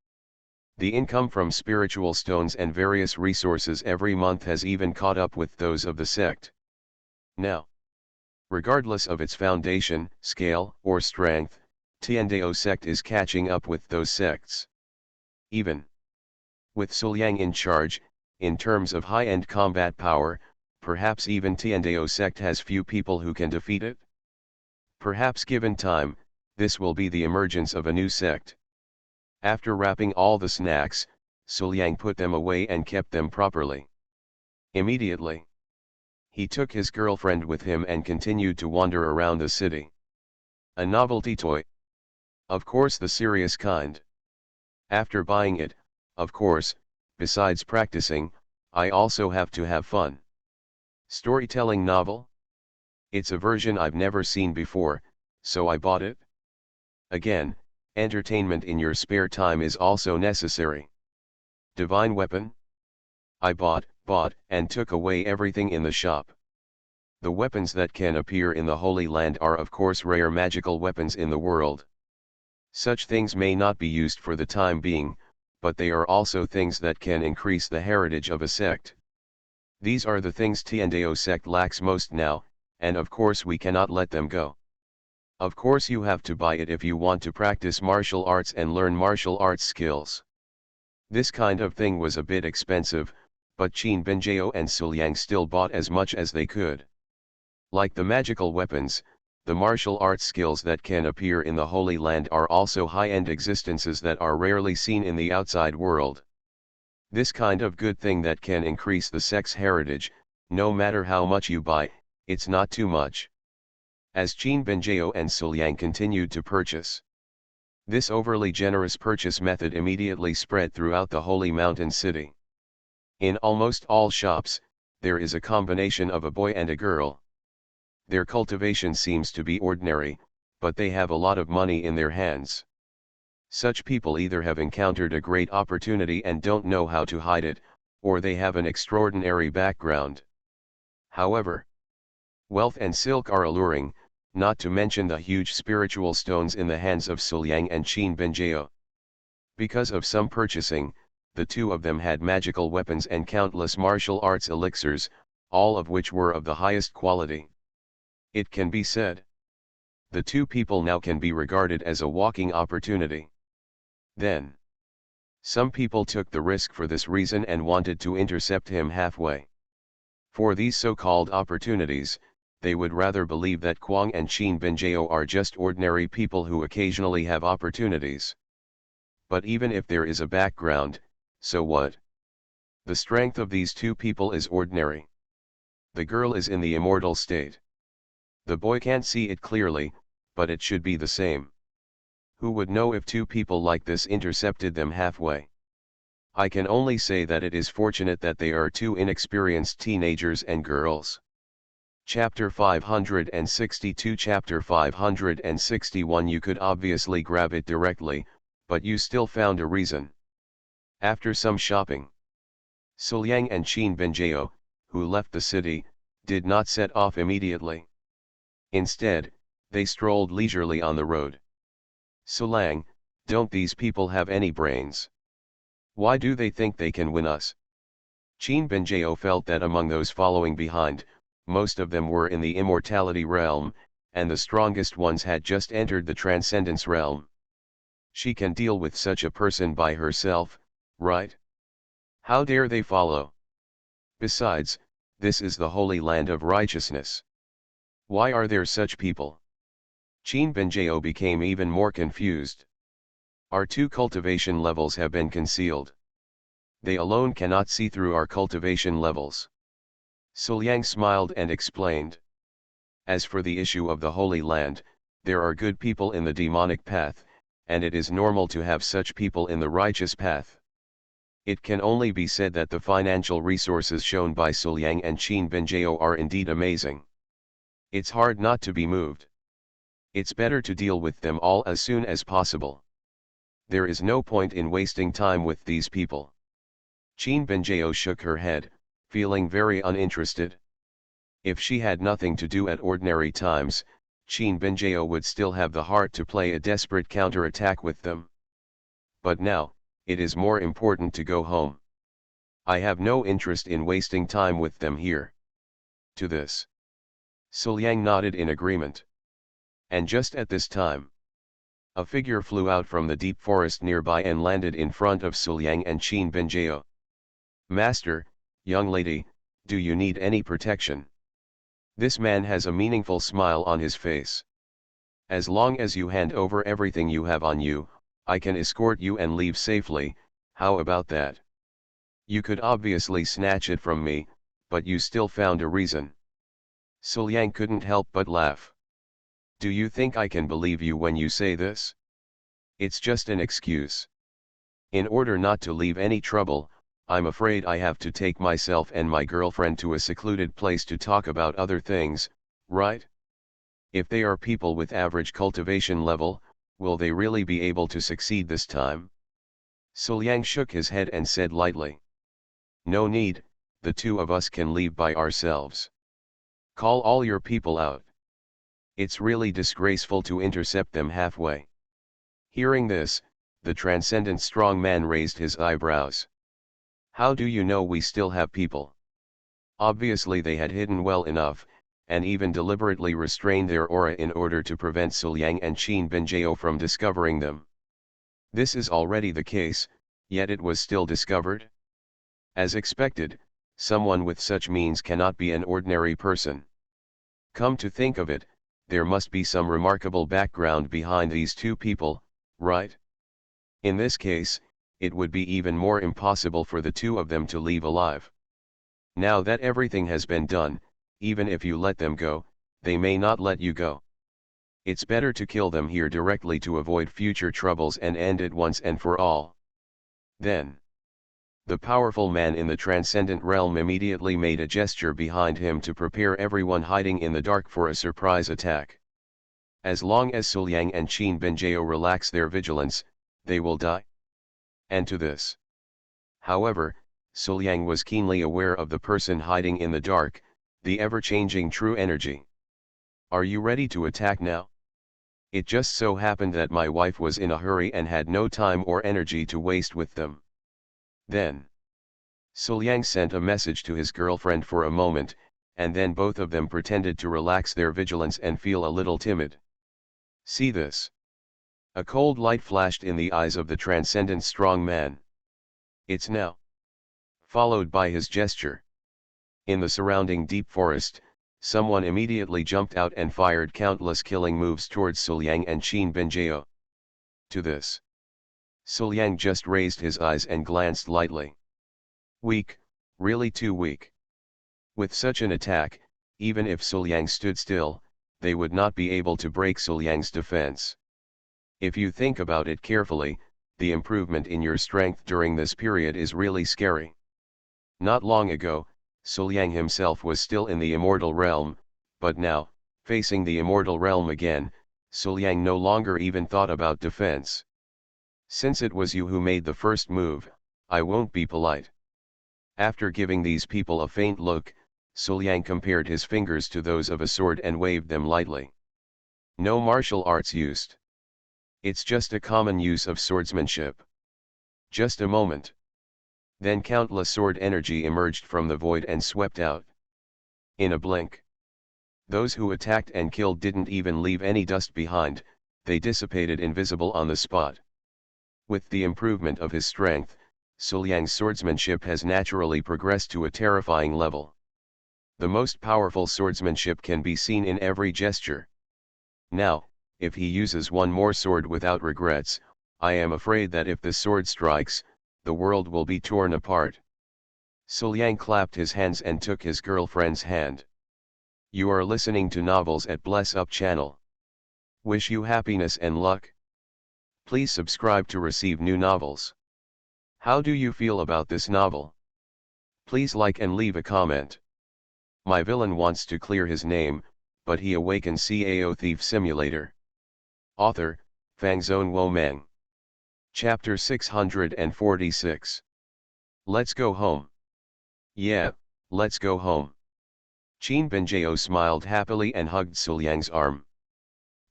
The income from spiritual stones and various resources every month has even caught up with those of the sect. Now, regardless of its foundation, scale, or strength, Tiandao sect is catching up with those sects. Even with Suliang in charge, in terms of high-end combat power, perhaps even Tiandao sect has few people who can defeat it. Perhaps given time, this will be the emergence of a new sect. After wrapping all the snacks, Suliang put them away and kept them properly. Immediately, he took his girlfriend with him and continued to wander around the city. A novelty toy. Of course, the serious kind. After buying it, of course, besides practicing, I also have to have fun. Storytelling novel? It's a version I've never seen before, so I bought it. Again, entertainment in your spare time is also necessary. Divine weapon? I bought, and took away everything in the shop. The weapons that can appear in the Holy Land are of course rare magical weapons in the world. Such things may not be used for the time being, but they are also things that can increase the heritage of a sect. These are the things Tiandao sect lacks most now, and of course we cannot let them go. Of course you have to buy it if you want to practice martial arts and learn martial arts skills. This kind of thing was a bit expensive, but Qin Benjao and Suliang still bought as much as they could. Like the magical weapons, the martial arts skills that can appear in the Holy Land are also high-end existences that are rarely seen in the outside world. This kind of good thing that can increase the sect's heritage, no matter how much you buy, it's not too much. As Qin Benjao and Suliang continued to purchase, this overly generous purchase method immediately spread throughout the Holy Mountain City. In almost all shops, there is a combination of a boy and a girl. Their cultivation seems to be ordinary, but they have a lot of money in their hands. Such people either have encountered a great opportunity and don't know how to hide it, or they have an extraordinary background. However, wealth and silk are alluring, not to mention the huge spiritual stones in the hands of Suliang and Qin Benjao. Because of some purchasing, the two of them had magical weapons and countless martial arts elixirs, all of which were of the highest quality. It can be said The two people now can be regarded as a walking opportunity. Then, some people took the risk for this reason and wanted to intercept him halfway. For these so-called opportunities, they would rather believe that Kwang and Qin Binjao are just ordinary people who occasionally have opportunities. But even if there is a background, so what? The strength of these two people is ordinary. The girl is in the immortal state. The boy can't see it clearly, but it should be the same. Who would know if two people like this intercepted them halfway? I can only say that it is fortunate that they are two inexperienced teenagers and girls. Chapter 562 Chapter 561 You could obviously grab it directly, but you still found a reason. After some shopping, Suliang and Qin Binjao, who left the city, did not set off immediately. Instead, they strolled leisurely on the road. Suliang, don't these people have any brains? Why do they think they can win us? Qin Binjao felt that among those following behind, most of them were in the immortality realm, and the strongest ones had just entered the transcendence realm. She can deal with such a person by herself, right? How dare they follow? Besides, this is the holy land of righteousness. Why are there such people? Qin Binjao became even more confused. Our two cultivation levels have been concealed. They alone cannot see through our cultivation levels. Suliang smiled and explained. As for the issue of the Holy Land, there are good people in the demonic path, and it is normal to have such people in the righteous path. It can only be said that the financial resources shown by Suliang and Qin Binjao are indeed amazing. It's hard not to be moved. It's better to deal with them all as soon as possible. There is no point in wasting time with these people. Qin Binjao shook her head, feeling very uninterested. If she had nothing to do at ordinary times, Qin Binjao would still have the heart to play a desperate counter-attack with them. But now, it is more important to go home. I have no interest in wasting time with them here. To this, Suliang nodded in agreement. And just at this time, a figure flew out from the deep forest nearby and landed in front of Suliang and Qin Binjao. Master, young lady, do you need any protection? This man has a meaningful smile on his face. As long as you hand over everything you have on you, I can escort you and leave safely. How about that? You could obviously snatch it from me, but you still found a reason. Suliang couldn't help but laugh. Do you think I can believe you when you say this? It's just an excuse. In order not to leave any trouble, I'm afraid I have to take myself and my girlfriend to a secluded place to talk about other things, right? If they are people with average cultivation level, will they really be able to succeed this time? Suliang shook his head and said lightly. No need, the two of us can leave by ourselves. Call all your people out. It's really disgraceful to intercept them halfway. Hearing this, the transcendent strong man raised his eyebrows. How do you know we still have people? Obviously they had hidden well enough, and even deliberately restrained their aura in order to prevent Suliang and Qin Binjao from discovering them. This is already the case, yet it was still discovered? As expected, someone with such means cannot be an ordinary person. Come to think of it, there must be some remarkable background behind these two people, right? In this case, it would be even more impossible for the two of them to leave alive. Now that everything has been done, even if you let them go, they may not let you go. It's better to kill them here directly to avoid future troubles and end it once and for all. Then, the powerful man in the transcendent realm immediately made a gesture behind him to prepare everyone hiding in the dark for a surprise attack. As long as Suliang and Qin Binjao relax their vigilance, they will die. And to this. However, Suliang was keenly aware of the person hiding in the dark, the ever-changing true energy. Are you ready to attack now? It just so happened that my wife was in a hurry and had no time or energy to waste with them. Then, Suliang sent a message to his girlfriend for a moment, and then both of them pretended to relax their vigilance and feel a little timid. See this. A cold light flashed in the eyes of the transcendent strong man. It's now. Followed by his gesture. In the surrounding deep forest, someone immediately jumped out and fired countless killing moves towards Suliang and Qin Benjao. To this, Suliang just raised his eyes and glanced lightly. Weak, really too weak. With such an attack, even if Suliang stood still, they would not be able to break Suliang's defense. If you think about it carefully, the improvement in your strength during this period is really scary. Not long ago, Suliang himself was still in the immortal realm, but now, facing the immortal realm again, Suliang no longer even thought about defense. Since it was you who made the first move, I won't be polite. After giving these people a faint look, Suliang compared his fingers to those of a sword and waved them lightly. No martial arts used. It's just a common use of swordsmanship. Just a moment. Then countless sword energy emerged from the void and swept out. In a blink. Those who attacked and killed didn't even leave any dust behind, they dissipated invisible on the spot. With the improvement of his strength, Suliang's swordsmanship has naturally progressed to a terrifying level. The most powerful swordsmanship can be seen in every gesture. Now, if he uses one more sword without regrets, I am afraid that if the sword strikes, the world will be torn apart. Suliang clapped his hands and took his girlfriend's hand. You are listening to Novels at Bless Up channel. Wish you happiness and luck. Please subscribe to receive new novels. How do you feel about this novel? Please like and leave a comment. My villain wants to clear his name, but he awakens Cao Thief Simulator. Author, Fangzone Womeng. Chapter 646. Let's go home. Yeah, let's go home. Qin Benjao smiled happily and hugged Suliang's arm.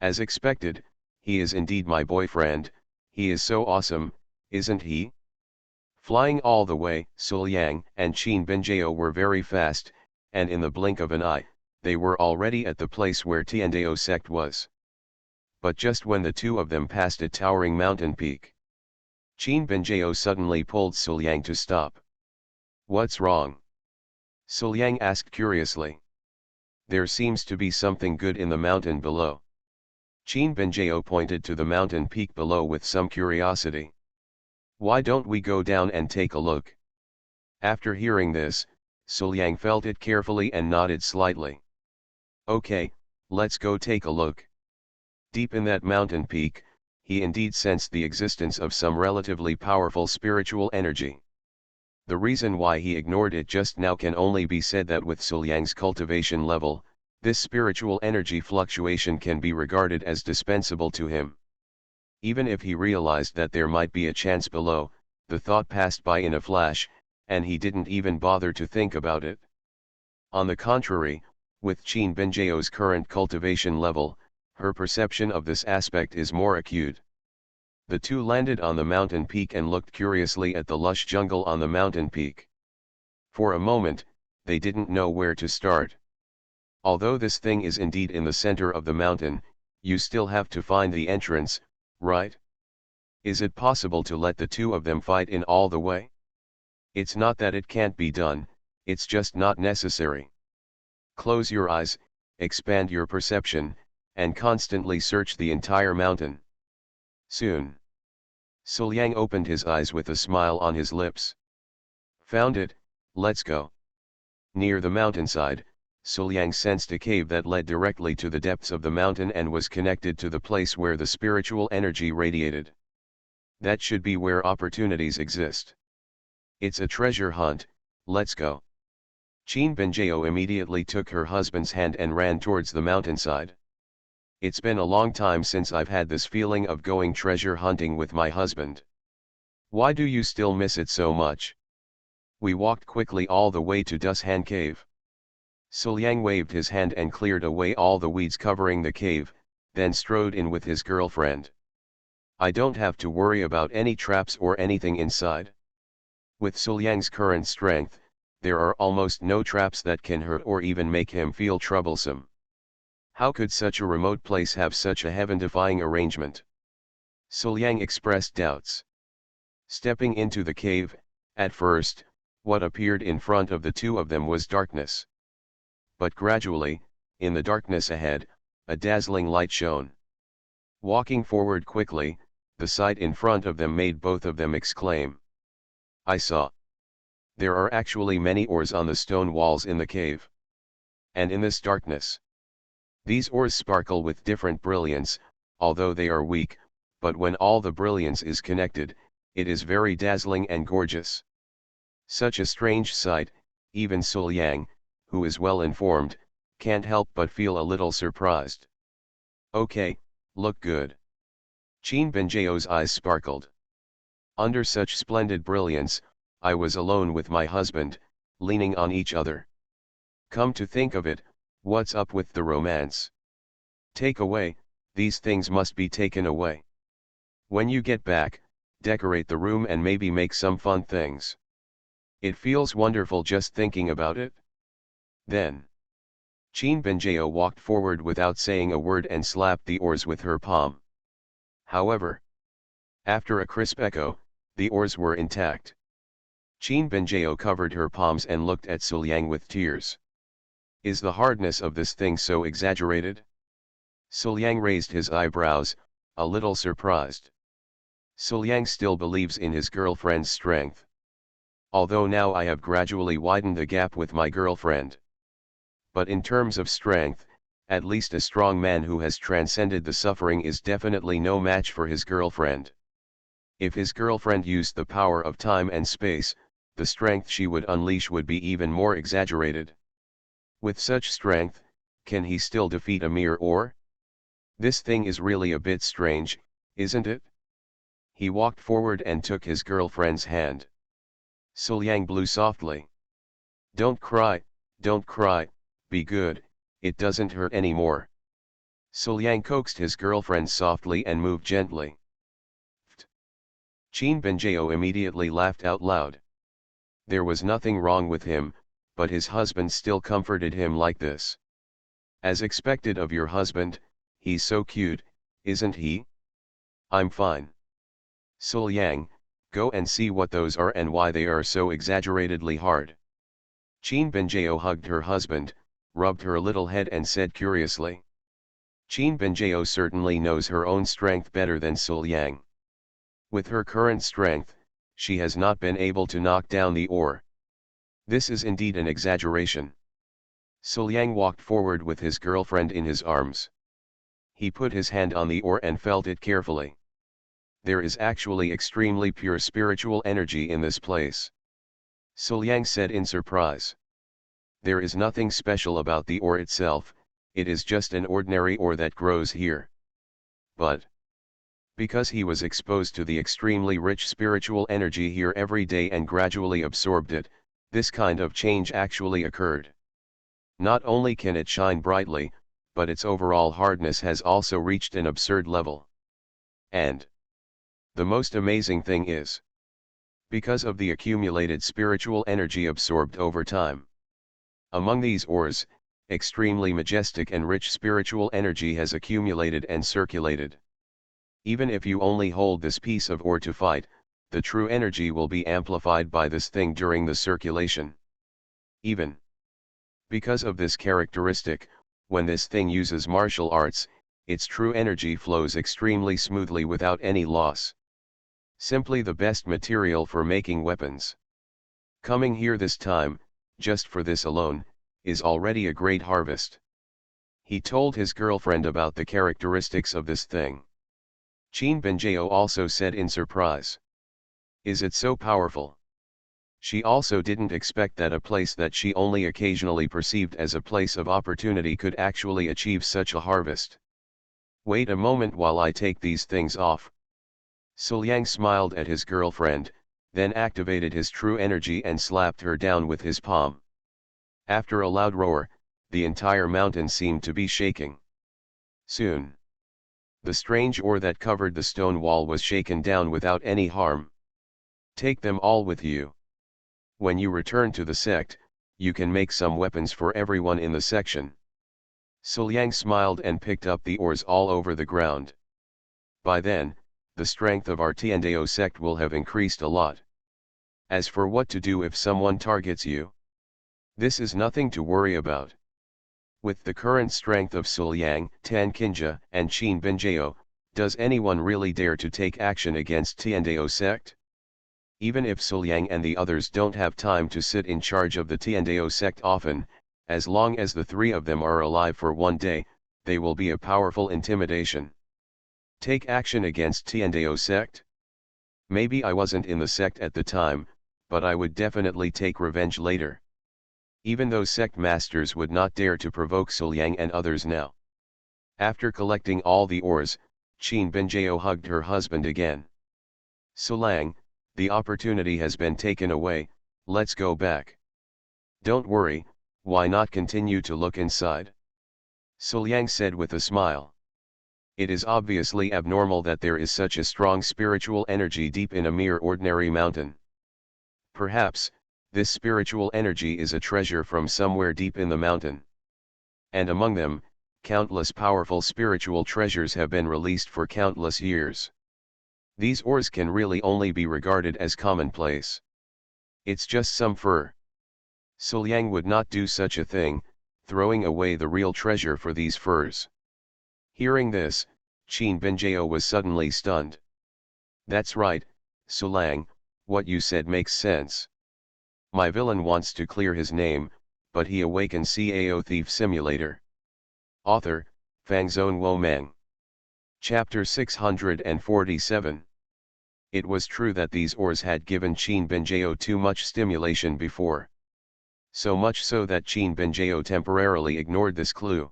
As expected, he is indeed my boyfriend, he is so awesome, isn't he? Flying all the way, Suliang and Qin Benjao were very fast, and in the blink of an eye, they were already at the place where Tiandao sect was. But just when the two of them passed a towering mountain peak, Qin Benjao suddenly pulled Suliang to stop. What's wrong? Suliang asked curiously. There seems to be something good in the mountain below. Qin Benjao pointed to the mountain peak below with some curiosity. Why don't we go down and take a look? After hearing this, Suliang felt it carefully and nodded slightly. Okay, let's go take a look. Deep in that mountain peak, he indeed sensed the existence of some relatively powerful spiritual energy. The reason why he ignored it just now can only be said that with Suliang's cultivation level, this spiritual energy fluctuation can be regarded as dispensable to him. Even if he realized that there might be a chance below, the thought passed by in a flash, and he didn't even bother to think about it. On the contrary, with Qin Benjao's current cultivation level, her perception of this aspect is more acute. The two landed on the mountain peak and looked curiously at the lush jungle on the mountain peak. For a moment, they didn't know where to start. Although this thing is indeed in the center of the mountain, you still have to find the entrance, right? Is it possible to let the two of them fight in all the way? It's not that it can't be done, it's just not necessary. Close your eyes, expand your perception, and constantly search the entire mountain. Soon. Suliang opened his eyes with a smile on his lips. Found it, let's go. Near the mountainside, Suliang sensed a cave that led directly to the depths of the mountain and was connected to the place where the spiritual energy radiated. That should be where opportunities exist. It's a treasure hunt, let's go. Qin Benjao immediately took her husband's hand and ran towards the mountainside. It's been a long time since I've had this feeling of going treasure hunting with my husband. Why do you still miss it so much? We walked quickly all the way to Dushan Cave. Suliang waved his hand and cleared away all the weeds covering the cave, then strode in with his girlfriend. I don't have to worry about any traps or anything inside. With Suliang's current strength, there are almost no traps that can hurt or even make him feel troublesome. How could such a remote place have such a heaven-defying arrangement? Suliang expressed doubts. Stepping into the cave, at first, what appeared in front of the two of them was darkness. But gradually, in the darkness ahead, a dazzling light shone. Walking forward quickly, the sight in front of them made both of them exclaim. I saw. There are actually many ores on the stone walls in the cave. And in this darkness, these ores sparkle with different brilliance, although they are weak, but when all the brilliance is connected, it is very dazzling and gorgeous. Such a strange sight, even Suliang, who is well informed, can't help but feel a little surprised. Okay, look good. Qin Benjao's eyes sparkled. Under such splendid brilliance, I was alone with my husband, leaning on each other. Come to think of it, what's up with the romance? Take away, these things must be taken away. When you get back, decorate the room and maybe make some fun things. It feels wonderful just thinking about it. Then, Qin Benjao walked forward without saying a word and slapped the oars with her palm. However, after a crisp echo, the oars were intact. Qin Benjao covered her palms and looked at Suliang with tears. Is the hardness of this thing so exaggerated? Suliang raised his eyebrows, a little surprised. Suliang still believes in his girlfriend's strength. Although now I have gradually widened the gap with my girlfriend. But in terms of strength, at least a strong man who has transcended the suffering is definitely no match for his girlfriend. If his girlfriend used the power of time and space, the strength she would unleash would be even more exaggerated. With such strength, can he still defeat a mere ore? This thing is really a bit strange, isn't it? He walked forward and took his girlfriend's hand. Suliang blew softly. Don't cry, be good, it doesn't hurt anymore. Suliang coaxed his girlfriend softly and moved gently. Pht. Qin Benjao immediately laughed out loud. There was nothing wrong with him, but his husband still comforted him like this. As expected of your husband, he's so cute, isn't he? I'm fine. Suliang, go and see what those are and why they are so exaggeratedly hard. Qin Benjao hugged her husband, rubbed her little head and said curiously. Qin Benjao certainly knows her own strength better than Suliang. With her current strength, she has not been able to knock down the ore. This is indeed an exaggeration. Suliang walked forward with his girlfriend in his arms. He put his hand on the ore and felt it carefully. There is actually extremely pure spiritual energy in this place. Suliang said in surprise. There is nothing special about the ore itself, it is just an ordinary ore that grows here. But, because he was exposed to the extremely rich spiritual energy here every day and gradually absorbed it, this kind of change actually occurred. Not only can it shine brightly, but its overall hardness has also reached an absurd level. And the most amazing thing is, because of the accumulated spiritual energy absorbed over time. Among these ores, extremely majestic and rich spiritual energy has accumulated and circulated. Even if you only hold this piece of ore to fight, the true energy will be amplified by this thing during the circulation. Even because of this characteristic, when this thing uses martial arts, its true energy flows extremely smoothly without any loss. Simply the best material for making weapons. Coming here this time, just for this alone, is already a great harvest. He told his girlfriend about the characteristics of this thing. Qin Benjao also said in surprise. Is it so powerful? She also didn't expect that a place that she only occasionally perceived as a place of opportunity could actually achieve such a harvest. Wait a moment while I take these things off. Suliang smiled at his girlfriend, then activated his true energy and slapped her down with his palm. After a loud roar, the entire mountain seemed to be shaking. Soon, the strange ore that covered the stone wall was shaken down without any harm. Take them all with you. When you return to the sect, you can make some weapons for everyone in the section. Suliang smiled and picked up the ores all over the ground. By then, the strength of our Tiandao sect will have increased a lot. As for what to do if someone targets you, this is nothing to worry about. With the current strength of Suliang, Tan Kinja, and Qin Binjao, does anyone really dare to take action against Tiandao sect? Even if Suliang and the others don't have time to sit in charge of the Tiandao sect often, as long as the three of them are alive for one day, they will be a powerful intimidation. Take action against Tiandao sect? Maybe I wasn't in the sect at the time, but I would definitely take revenge later. Even those sect masters would not dare to provoke Suliang and others now. After collecting all the ores, Qin Binjao hugged her husband again. Suliang, the opportunity has been taken away, let's go back. Don't worry, why not continue to look inside? Suliang said with a smile. It is obviously abnormal that there is such a strong spiritual energy deep in a mere ordinary mountain. Perhaps, this spiritual energy is a treasure from somewhere deep in the mountain. And among them, countless powerful spiritual treasures have been released for countless years. These ores can really only be regarded as commonplace. It's just some fur. Suliang would not do such a thing, throwing away the real treasure for these furs. Hearing this, Qin Binjao was suddenly stunned. That's right, Suliang, what you said makes sense. My villain wants to clear his name, but he awakens Cao Thief Simulator. Author, Fangzone Womeng. Chapter 647. It was true that these ores had given Qin Binjao too much stimulation before. So much so that Qin Binjao temporarily ignored this clue.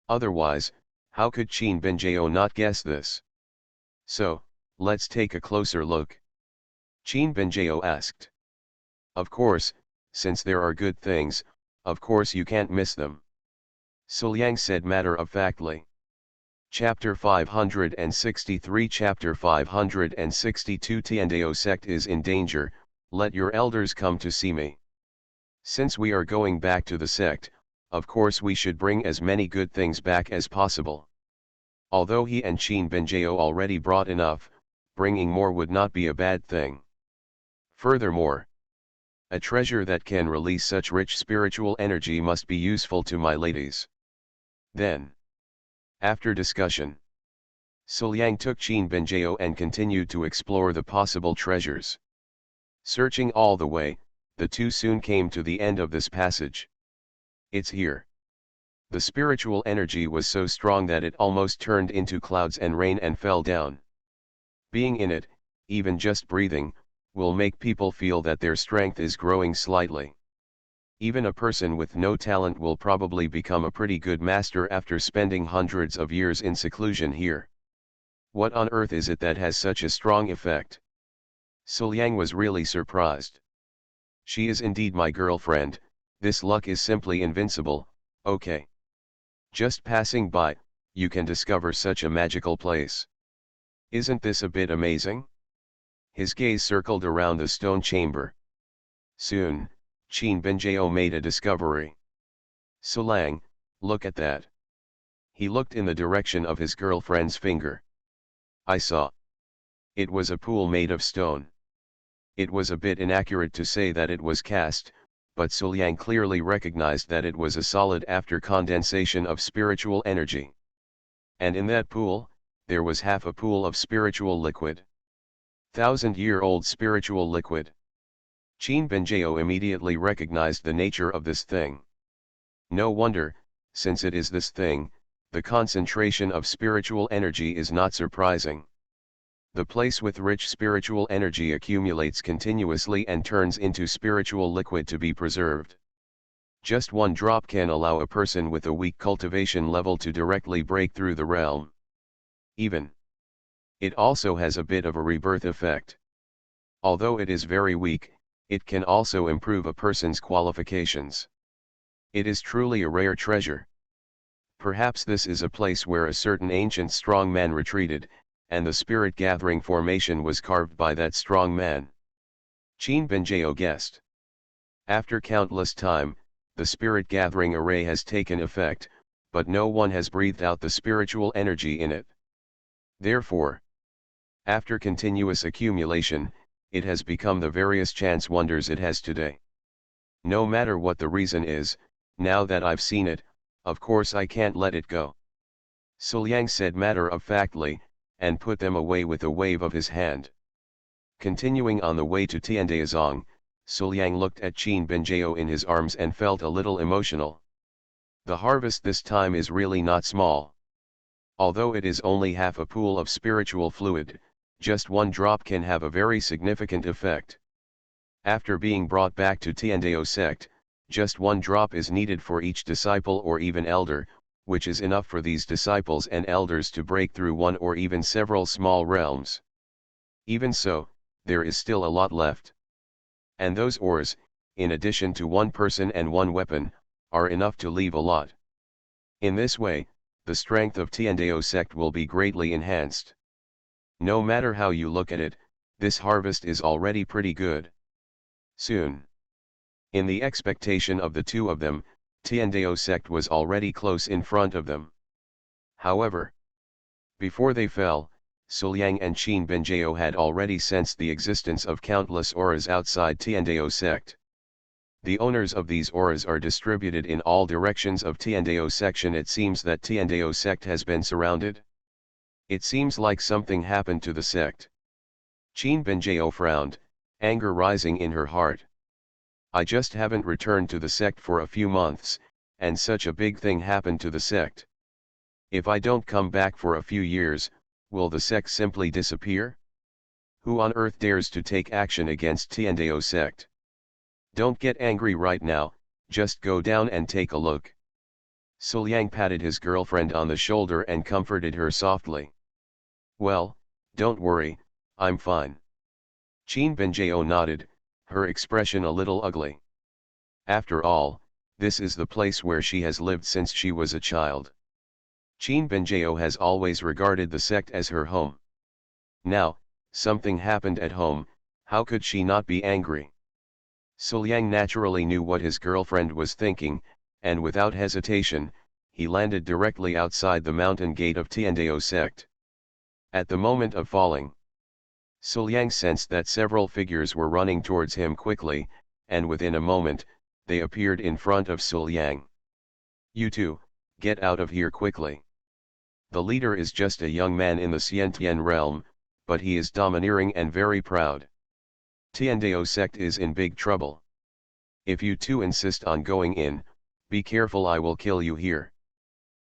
Otherwise, how could Qin Binjao not guess this? So, let's take a closer look. Qin Binjao asked. Of course, since there are good things, of course you can't miss them. Suliang said matter-of-factly. Chapter 563 Chapter 562 Tiandao sect is in danger, let your elders come to see me. Since we are going back to the sect, of course we should bring as many good things back as possible. Although he and Qin Binjao already brought enough, bringing more would not be a bad thing. Furthermore, a treasure that can release such rich spiritual energy must be useful to my ladies. Then, after discussion, Suliang took Qin Binjao and continued to explore the possible treasures. Searching all the way, the two soon came to the end of this passage. It's here. The spiritual energy was so strong that it almost turned into clouds and rain and fell down. Being in it, even just breathing, will make people feel that their strength is growing slightly. Even a person with no talent will probably become a pretty good master after spending hundreds of years in seclusion here. What on earth is it that has such a strong effect? Suliang was really surprised. She is indeed my girlfriend, this luck is simply invincible, okay. Just passing by, you can discover such a magical place. Isn't this a bit amazing? His gaze circled around the stone chamber. Soon, Qin Binjao made a discovery. Suliang, look at that. He looked in the direction of his girlfriend's finger. I saw. It was a pool made of stone. It was a bit inaccurate to say that it was cast, but Suliang clearly recognized that it was a solid after condensation of spiritual energy. And in that pool, there was half a pool of spiritual liquid. 1,000-year-old spiritual liquid. Qin Binjao immediately recognized the nature of this thing. No wonder, since it is this thing, the concentration of spiritual energy is not surprising. The place with rich spiritual energy accumulates continuously and turns into spiritual liquid to be preserved. Just one drop can allow a person with a weak cultivation level to directly break through the realm. It also has a bit of a rebirth effect. Although it is very weak, it can also improve a person's qualifications. It is truly a rare treasure. Perhaps this is a place where a certain ancient strong man retreated, and the spirit gathering formation was carved by that strong man. Qin Binjao guessed. After countless time, the spirit gathering array has taken effect, but no one has breathed out the spiritual energy in it. Therefore, after continuous accumulation, it has become the various chance wonders it has today. No matter what the reason is, now that I've seen it, of course I can't let it go. Suliang said matter-of-factly, and put them away with a wave of his hand. Continuing on the way to Tiandaizong, Suliang looked at Qin Benjiao in his arms and felt a little emotional. The harvest this time is really not small. Although it is only half a pool of spiritual fluid, just one drop can have a very significant effect. After being brought back to Tiandao sect, just one drop is needed for each disciple or even elder, which is enough for these disciples and elders to break through one or even several small realms. Even so, there is still a lot left. And those ores, in addition to one person and one weapon, are enough to leave a lot. In this way, the strength of Tiandao sect will be greatly enhanced. No matter how you look at it, this harvest is already pretty good. Soon. In the expectation of the two of them, Tiandao sect was already close in front of them. However, before they fell, Suliang and Qin Benjiao had already sensed the existence of countless auras outside Tiandao sect. The owners of these auras are distributed in all directions of Tiandao section. It seems that Tiandao sect has been surrounded. It seems like something happened to the sect. Qin Benjiao frowned, anger rising in her heart. I just haven't returned to the sect for a few months, and such a big thing happened to the sect. If I don't come back for a few years, will the sect simply disappear? Who on earth dares to take action against Tiandao sect? Don't get angry right now, just go down and take a look. Suliang patted his girlfriend on the shoulder and comforted her softly. Well, don't worry, I'm fine. Qin Benjiao nodded, her expression a little ugly. After all, this is the place where she has lived since she was a child. Qin Benjiao has always regarded the sect as her home. Now, something happened at home, how could she not be angry? Suliang naturally knew what his girlfriend was thinking, and without hesitation, he landed directly outside the mountain gate of Tiandao sect. At the moment of falling, Suliang sensed that several figures were running towards him quickly, and within a moment, they appeared in front of Suliang. You two, get out of here quickly. The leader is just a young man in the Xiantian realm, but he is domineering and very proud. Tiandao sect is in big trouble. If you two insist on going in, be careful, I will kill you here.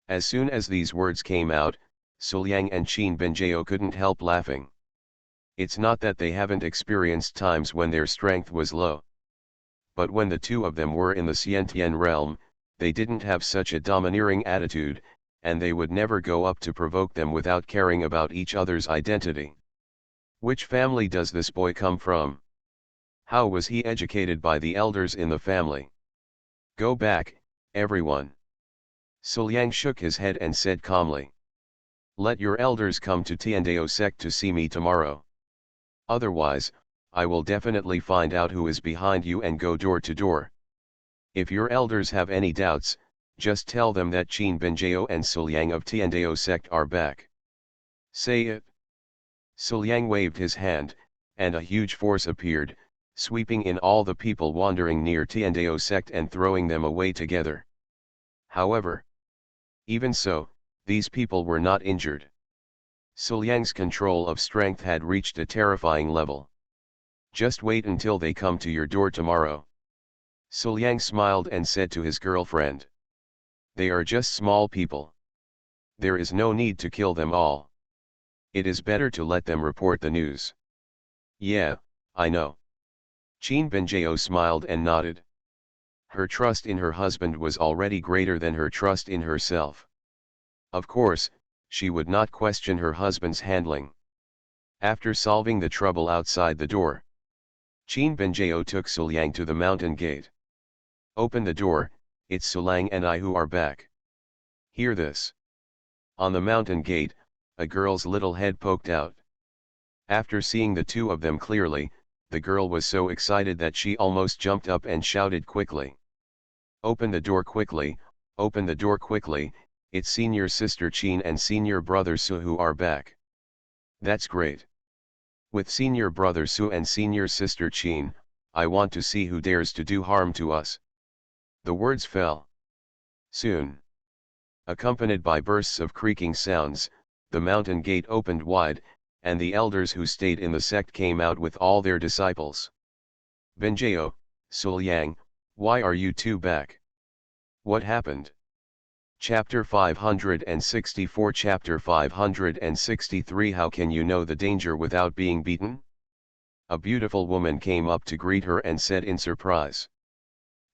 As soon as these words came out, Suliang and Qin Benjiao couldn't help laughing. It's not that they haven't experienced times when their strength was low. But when the two of them were in the Xiantian realm, they didn't have such a domineering attitude, and they would never go up to provoke them without caring about each other's identity. Which family does this boy come from? How was he educated by the elders in the family? Go back, everyone. Suliang shook his head and said calmly. Let your elders come to Tiandao sect to see me tomorrow. Otherwise, I will definitely find out who is behind you and go door to door. If your elders have any doubts, just tell them that Qin Benjiao and Suliang of Tiandao sect are back. Say it. Suliang waved his hand, and a huge force appeared, sweeping in all the people wandering near Tiandao sect and throwing them away together. However, even so, these people were not injured. Suliang's control of strength had reached a terrifying level. Just wait until they come to your door tomorrow. Suliang smiled and said to his girlfriend. They are just small people. There is no need to kill them all. It is better to let them report the news. Yeah, I know. Qin Benjiao smiled and nodded. Her trust in her husband was already greater than her trust in herself. Of course, she would not question her husband's handling. After solving the trouble outside the door, Qin Benjiao took Suliang to the mountain gate. Open the door, it's Suliang and I who are back. Hear this. On the mountain gate, a girl's little head poked out. After seeing the two of them clearly, the girl was so excited that she almost jumped up and shouted quickly. Open the door quickly, open the door quickly, It's senior sister Qin and senior brother Su who are back. That's great. With senior brother Su and senior sister Qin, I want to see who dares to do harm to us. The words fell. Soon, accompanied by bursts of creaking sounds, the mountain gate opened wide, and the elders who stayed in the sect came out with all their disciples. Benjeo, Suliang, why are you two back? What happened? Chapter 564 Chapter 563 How can you know the danger without being beaten? A beautiful woman came up to greet her and said in surprise.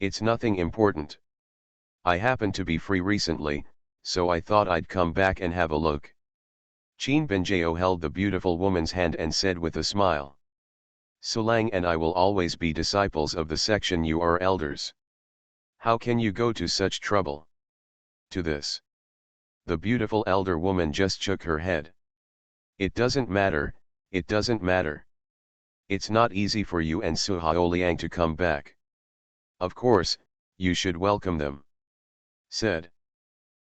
It's nothing important. I happened to be free recently, so I thought I'd come back and have a look. Qin Benjeo held the beautiful woman's hand and said with a smile. Sulang and I will always be disciples of the section you are elders. How can you go to such trouble? To this, the beautiful elder woman just shook her head. It doesn't matter, it doesn't matter. It's not easy for you and Su Haoliang to come back. Of course, you should welcome them. Said.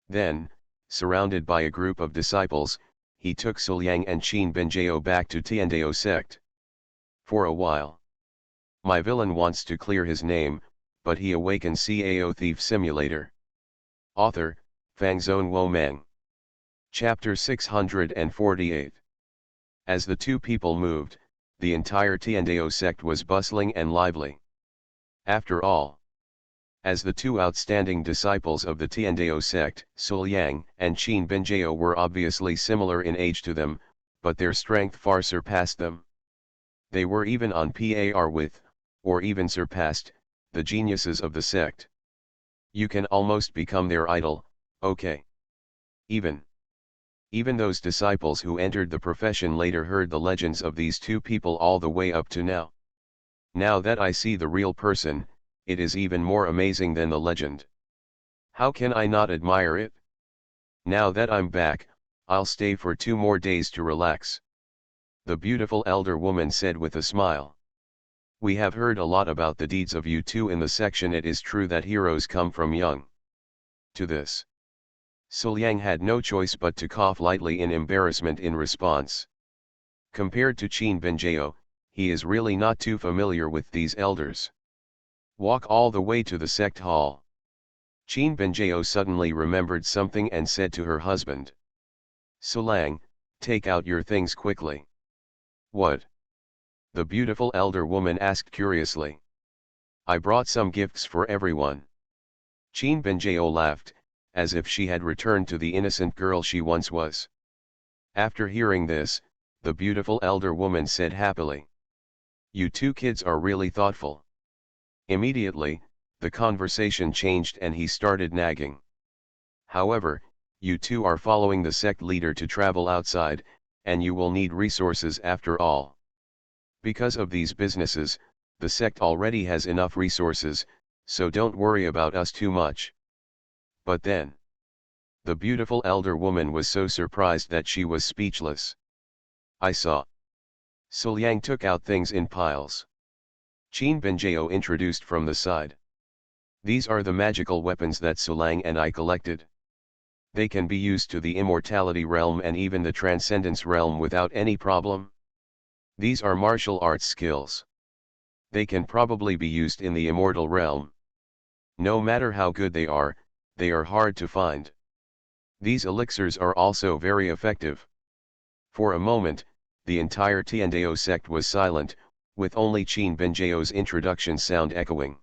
Then, surrounded by a group of disciples, he took Suliang and Qin Benjeo back to Tiandao sect. For a while. My villain wants to clear his name, but he awakens Cao Thief Simulator. Author, Fangzone Womang. Chapter 648. As the two people moved, the entire Tiandao sect was bustling and lively. After all, as the two outstanding disciples of the Tiandao sect, Suliang and Qin Benjeo were obviously similar in age to them, but their strength far surpassed them. They were even on par with, or even surpassed, the geniuses of the sect. You can almost become their idol, okay. Even those disciples who entered the profession later heard the legends of these two people all the way up to now. Now that I see the real person, it is even more amazing than the legend. How can I not admire it? Now that I'm back, I'll stay for 2 more days to relax. The beautiful elder woman said with a smile. We have heard a lot about the deeds of you two in the section. It is true that heroes come from young. To this, Suliang had no choice but to cough lightly in embarrassment in response. Compared to Qin Benjeo, he is really not too familiar with these elders. Walk all the way to the sect hall. Qin Benjeo suddenly remembered something and said to her husband. Sulang, take out your things quickly. What? The beautiful elder woman asked curiously. I brought some gifts for everyone. Qin Benjeo laughed, as if she had returned to the innocent girl she once was. After hearing this, the beautiful elder woman said happily. You two kids are really thoughtful. Immediately, the conversation changed and he started nagging. However, you two are following the sect leader to travel outside, and you will need resources after all. Because of these businesses, the sect already has enough resources, so don't worry about us too much. But then, the beautiful elder woman was so surprised that she was speechless. I saw. Suliang took out things in piles. Qin Benjeo introduced from the side. These are the magical weapons that Sulang and I collected. They can be used to the immortality realm and even the transcendence realm without any problem. These are martial arts skills. They can probably be used in the immortal realm. No matter how good they are hard to find. These elixirs are also very effective. For a moment, the entire Tiandao sect was silent, with only Qin Benjeo's introduction sound echoing.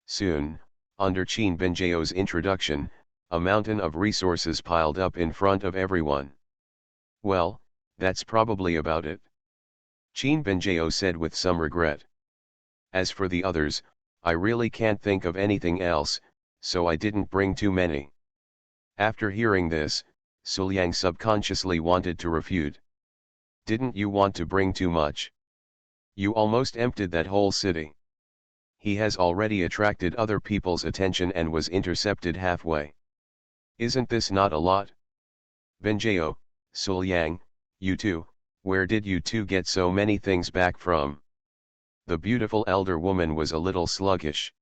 Soon, under Qin Benjeo's introduction, a mountain of resources piled up in front of everyone. Well, that's probably about it. Qin Benjeo said with some regret. As for the others, I really can't think of anything else, so I didn't bring too many. After hearing this, Suliang subconsciously wanted to refute. Didn't you want to bring too much? You almost emptied that whole city. He has already attracted other people's attention and was intercepted halfway. Isn't this not a lot? Benjeo, Suliang, you two, where did you two get so many things back from? The beautiful elder woman was a little sluggish.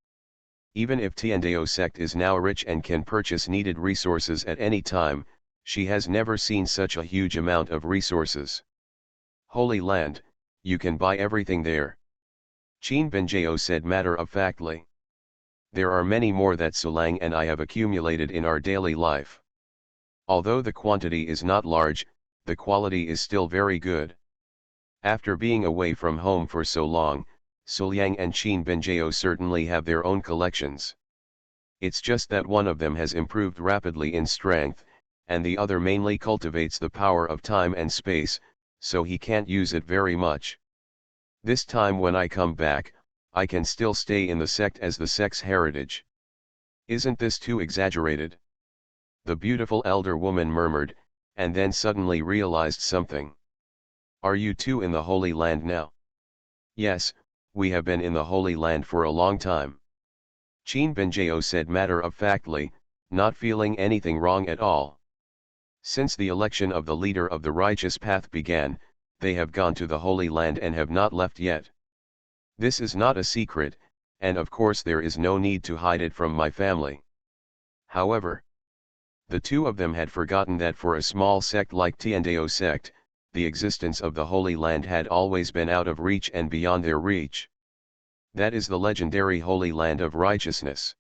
Even if Tiandao sect is now rich and can purchase needed resources at any time, she has never seen such a huge amount of resources. Holy Land, you can buy everything there. Qin Benjao said matter-of-factly. There are many more that Sulang and I have accumulated in our daily life. Although the quantity is not large, the quality is still very good. After being away from home for so long, Sulyang and Qin Benjao certainly have their own collections. It's just that one of them has improved rapidly in strength, and the other mainly cultivates the power of time and space, so he can't use it very much. This time when I come back, I can still stay in the sect as the sect's heritage. Isn't this too exaggerated? The beautiful elder woman murmured, and then suddenly realized something. Are you two in the Holy Land now? Yes, we have been in the Holy Land for a long time. Qin Benjao said matter-of-factly, not feeling anything wrong at all. Since the election of the leader of the righteous path began, they have gone to the Holy Land and have not left yet. This is not a secret, and of course there is no need to hide it from my family. However, the two of them had forgotten that for a small sect like Tiandao sect, the existence of the Holy Land had always been out of reach and beyond their reach. That is the legendary Holy Land of Righteousness.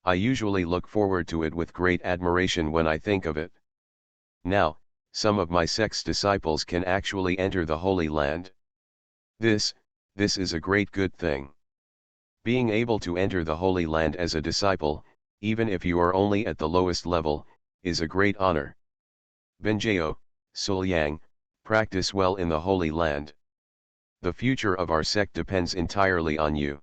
I usually look forward to it with great admiration when I think of it. Now, some of my sect's disciples can actually enter the Holy Land. This is a great good thing. Being able to enter the Holy Land as a disciple, even if you are only at the lowest level, is a great honor. Benjao, Sulyang, practice well in the Holy Land. The future of our sect depends entirely on you.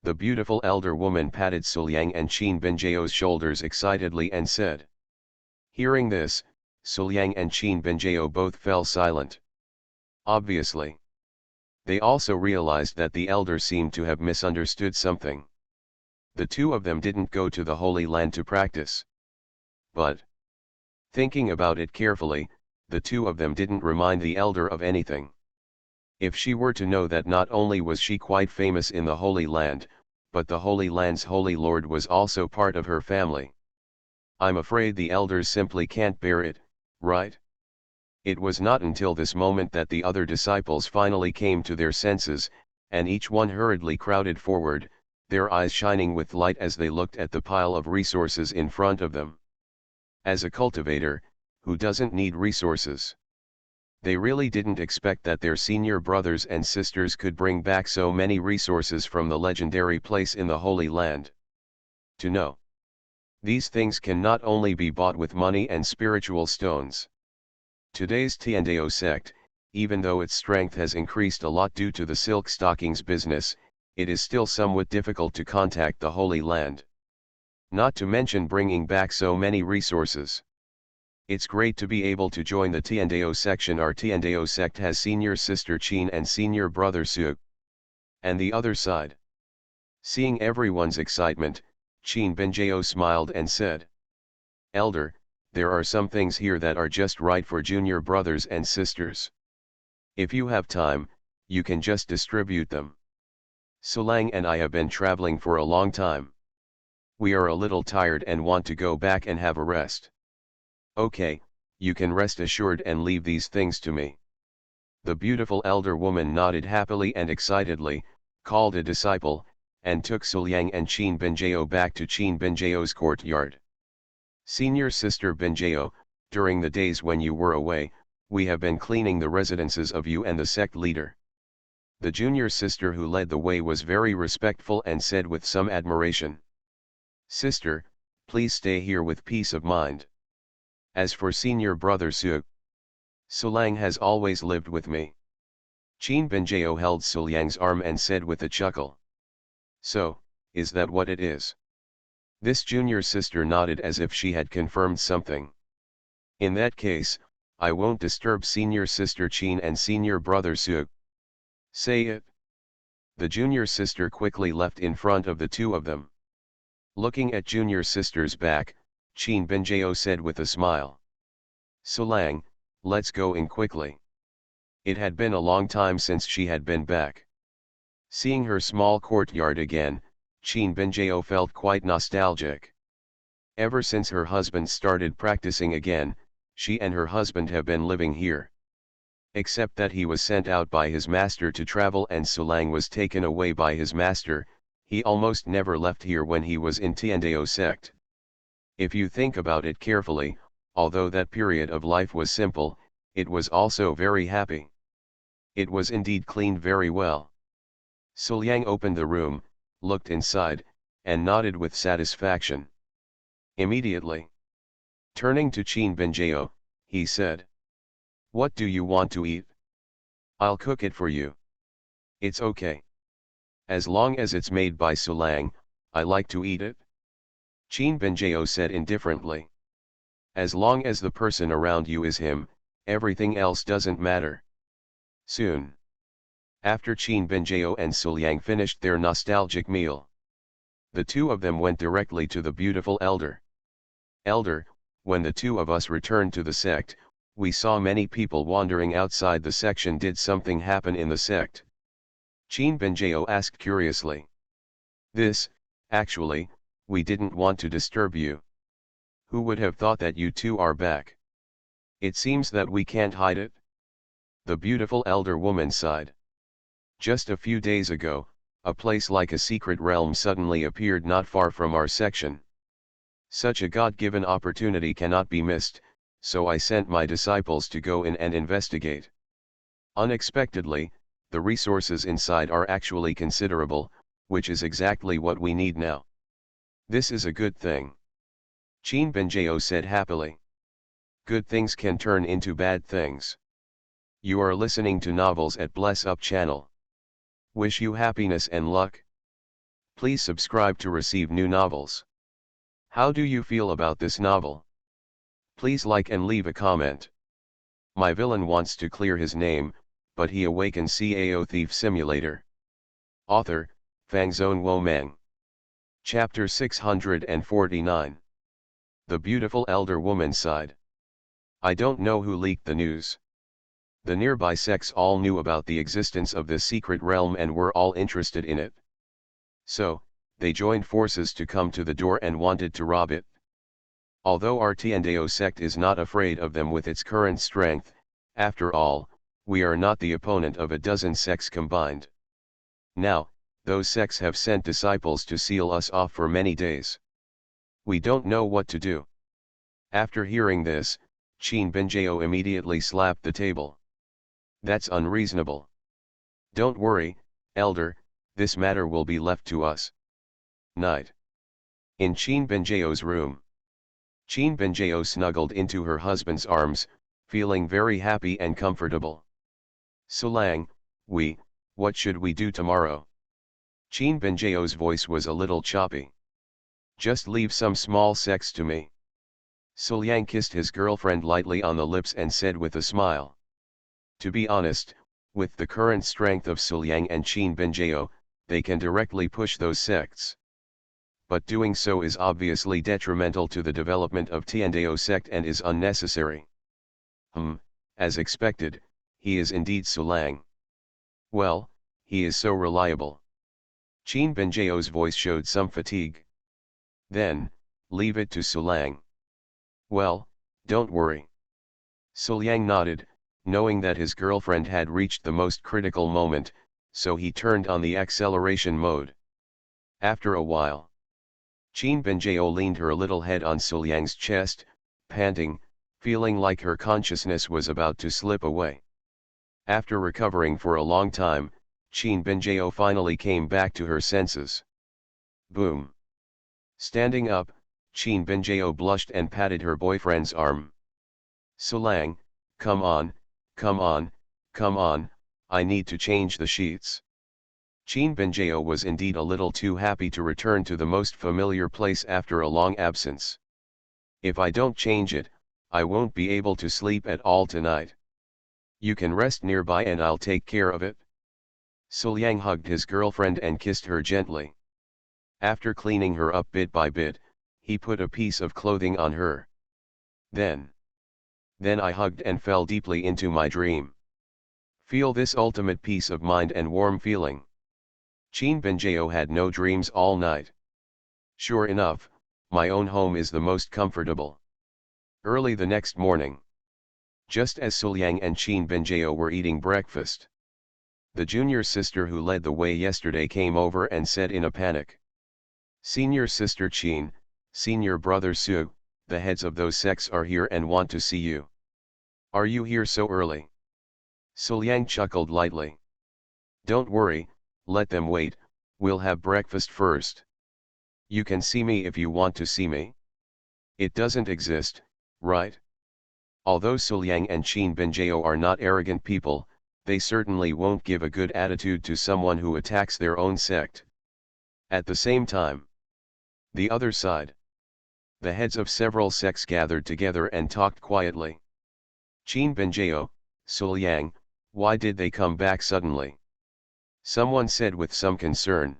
The beautiful elder woman patted Sulyang and Qin Benjao's shoulders excitedly and said. Hearing this, Sulyang and Qin Benjao both fell silent. Obviously. They also realized that the elder seemed to have misunderstood something. The two of them didn't go to the Holy Land to practice. But, thinking about it carefully, the two of them didn't remind the elder of anything. If she were to know that not only was she quite famous in the Holy Land, but the Holy Land's Holy Lord was also part of her family. I'm afraid the elders simply can't bear it, right? It was not until this moment that the other disciples finally came to their senses, and each one hurriedly crowded forward, their eyes shining with light as they looked at the pile of resources in front of them. As a cultivator, who doesn't need resources? They really didn't expect that their senior brothers and sisters could bring back so many resources from the legendary place in the Holy Land. To know. These things can not only be bought with money and spiritual stones. Today's Tiandao sect, even though its strength has increased a lot due to the silk stockings business, it is still somewhat difficult to contact the Holy Land. Not to mention bringing back so many resources. It's great to be able to join the Tiandao section. Our Tiandao sect has senior sister Qin and senior brother Su. And the other side. Seeing everyone's excitement, Qin Benjao smiled and said. Elder, there are some things here that are just right for junior brothers and sisters. If you have time, you can just distribute them. Sulang and I have been traveling for a long time. We are a little tired and want to go back and have a rest. Okay, you can rest assured and leave these things to me. The beautiful elder woman nodded happily and excitedly, called a disciple, and took Sulyang and Qin Benjao back to Qin Benjao's courtyard. Senior sister Benjao, during the days when you were away, we have been cleaning the residences of you and the sect leader. The junior sister who led the way was very respectful and said with some admiration. Sister, please stay here with peace of mind. As for senior brother Sulang has always lived with me. Qin Benjao held Sulyang's arm and said with a chuckle. So, is that what it is? This junior sister nodded as if she had confirmed something. In that case, I won't disturb senior sister Qin and senior brother Su. Say it. The junior sister quickly left in front of the two of them. Looking at junior sister's back, Qin Benjao said with a smile. Sulang, let's go in quickly. It had been a long time since she had been back. Seeing her small courtyard again, Chin Benjeo felt quite nostalgic. Ever since her husband started practicing again, she and her husband have been living here. Except that he was sent out by his master to travel and Sulang was taken away by his master, he almost never left here when he was in Tiandeo sect. If you think about it carefully, although that period of life was simple, it was also very happy. It was indeed cleaned very well. Sulyang opened the room, looked inside, and nodded with satisfaction. Immediately, turning to Chin Benjeo, he said, "What do you want to eat? I'll cook it for you. It's okay. As long as it's made by Sulang, I like to eat it." Chin Benjeo said indifferently. "As long as the person around you is him, everything else doesn't matter." Soon after Chin Benjeo and Sulyang finished their nostalgic meal, the two of them went directly to the beautiful elder. "Elder, when the two of us returned to the sect, we saw many people wandering outside the section. Did something happen in the sect?" Chin Benjeo asked curiously. Actually, we didn't want to disturb you. Who would have thought that you two are back? It seems that we can't hide it." The beautiful elder woman sighed. "Just a few days ago, a place like a secret realm suddenly appeared not far from our section. Such a God-given opportunity cannot be missed, so I sent my disciples to go in and investigate. Unexpectedly, the resources inside are actually considerable, which is exactly what we need now. This is a good thing." Chin Benjeo said happily. "Good things can turn into bad things." You are listening to Novels at Bless Up channel. Wish you happiness and luck. Please subscribe to receive new novels. How do you feel about this novel? Please like and leave a comment. My villain wants to clear his name, but he awakens Cao Thief Simulator. Author, Fangzone Womeng. Chapter 649. The beautiful elder woman sighed. "I don't know who leaked the news. The nearby sects all knew about the existence of this secret realm and were all interested in it. So, they joined forces to come to the door and wanted to rob it. Although our Tiandeo sect is not afraid of them with its current strength, after all, we are not the opponent of a dozen sects combined. Now, those sects have sent disciples to seal us off for many days. We don't know what to do." After hearing this, Chin Benjeo immediately slapped the table. "That's unreasonable. Don't worry, elder, this matter will be left to us." Night. In Chin Benjeo's room. Chin Benjeo snuggled into her husband's arms, feeling very happy and comfortable. "Sulang, what should we do tomorrow?" Chin Benjeo's voice was a little choppy. "Just leave some small sects to me." Sulyang kissed his girlfriend lightly on the lips and said with a smile. To be honest, with the current strength of Sulyang and Chin Benjeo, they can directly push those sects. But doing so is obviously detrimental to the development of Tiandeo sect and is unnecessary. As expected, he is indeed Sulang. Well, he is so reliable. Chin Benjeo's voice showed some fatigue. Then, leave it to Sulang. Well, don't worry. Sulyang nodded, knowing that his girlfriend had reached the most critical moment, so he turned on the acceleration mode. After a while, Chin Benjeo leaned her little head on Sulyang's chest, panting, feeling like her consciousness was about to slip away. After recovering for a long time, Chin Benjeo finally came back to her senses. Boom. Standing up, Chin Benjeo blushed and patted her boyfriend's arm. "Sulang, come on, come on, come on, I need to change the sheets." Chin Benjeo was indeed a little too happy to return to the most familiar place after a long absence. "If I don't change it, I won't be able to sleep at all tonight. You can rest nearby and I'll take care of it." Sulyang hugged his girlfriend and kissed her gently. After cleaning her up bit by bit, he put a piece of clothing on her. Then I hugged and fell deeply into my dream. Feel this ultimate peace of mind and warm feeling. Qin Benjao had no dreams all night. Sure enough, my own home is the most comfortable. Early the next morning, just as Suliang and Qin Benjao were eating breakfast, the junior sister who led the way yesterday came over and said in a panic, "Senior sister Qin, senior brother Su, the heads of those sects are here and want to see you. Are you here so early?" Suliang chuckled lightly. "Don't worry, let them wait, we'll have breakfast first. You can see me if you want to see me. It doesn't exist, right?" Although Suliang and Qin Benjao are not arrogant people, they certainly won't give a good attitude to someone who attacks their own sect. At the same time, the other side, the heads of several sects gathered together and talked quietly. "Qin Benjao, Suliang, why did they come back suddenly?" someone said with some concern.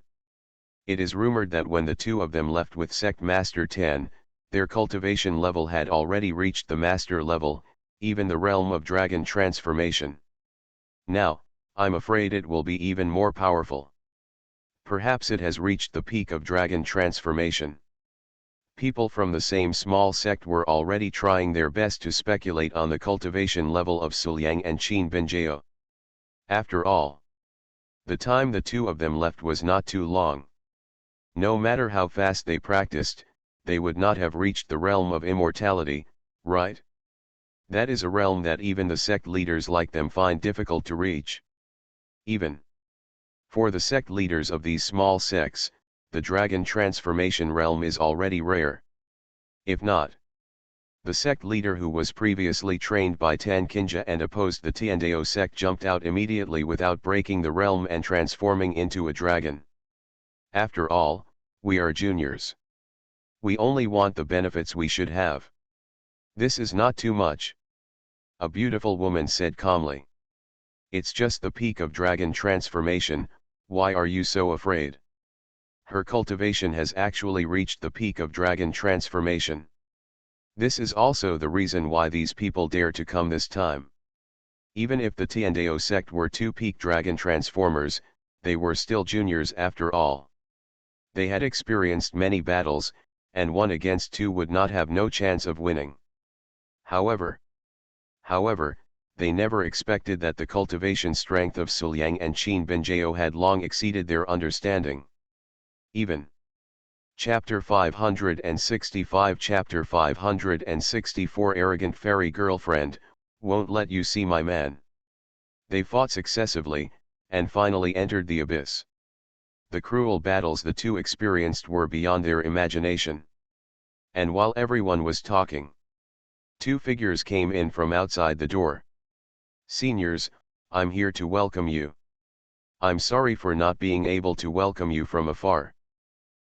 It is rumored that when the two of them left with Sect Master 10, their cultivation level had already reached the master level, even the realm of dragon transformation. Now, I'm afraid it will be even more powerful. Perhaps it has reached the peak of dragon transformation. People from the same small sect were already trying their best to speculate on the cultivation level of Suliang and Qin Benjao. After all, the time the two of them left was not too long. No matter how fast they practiced, they would not have reached the realm of immortality, right? That is a realm that even the sect leaders like them find difficult to reach. Even for the sect leaders of these small sects, the dragon transformation realm is already rare. If not, the sect leader who was previously trained by Tan Kinja and opposed the Tiandao sect jumped out immediately without breaking the realm and transforming into a dragon. After all, we are juniors. We only want the benefits we should have. This is not too much. A beautiful woman said calmly. It's just the peak of dragon transformation, why are you so afraid? Her cultivation has actually reached the peak of dragon transformation. This is also the reason why these people dare to come this time. Even if the Tiandao sect were two peak dragon transformers, they were still juniors after all. They had experienced many battles, and 1 against 2 would not have no chance of winning. However, they never expected that the cultivation strength of Suliang and Qin Benjao had long exceeded their understanding. Even. Chapter 565 Chapter 564 Arrogant fairy girlfriend, won't let you see my man. They fought successively, and finally entered the abyss. The cruel battles the two experienced were beyond their imagination. And while everyone was talking, two figures came in from outside the door. "Seniors, I'm here to welcome you. I'm sorry for not being able to welcome you from afar."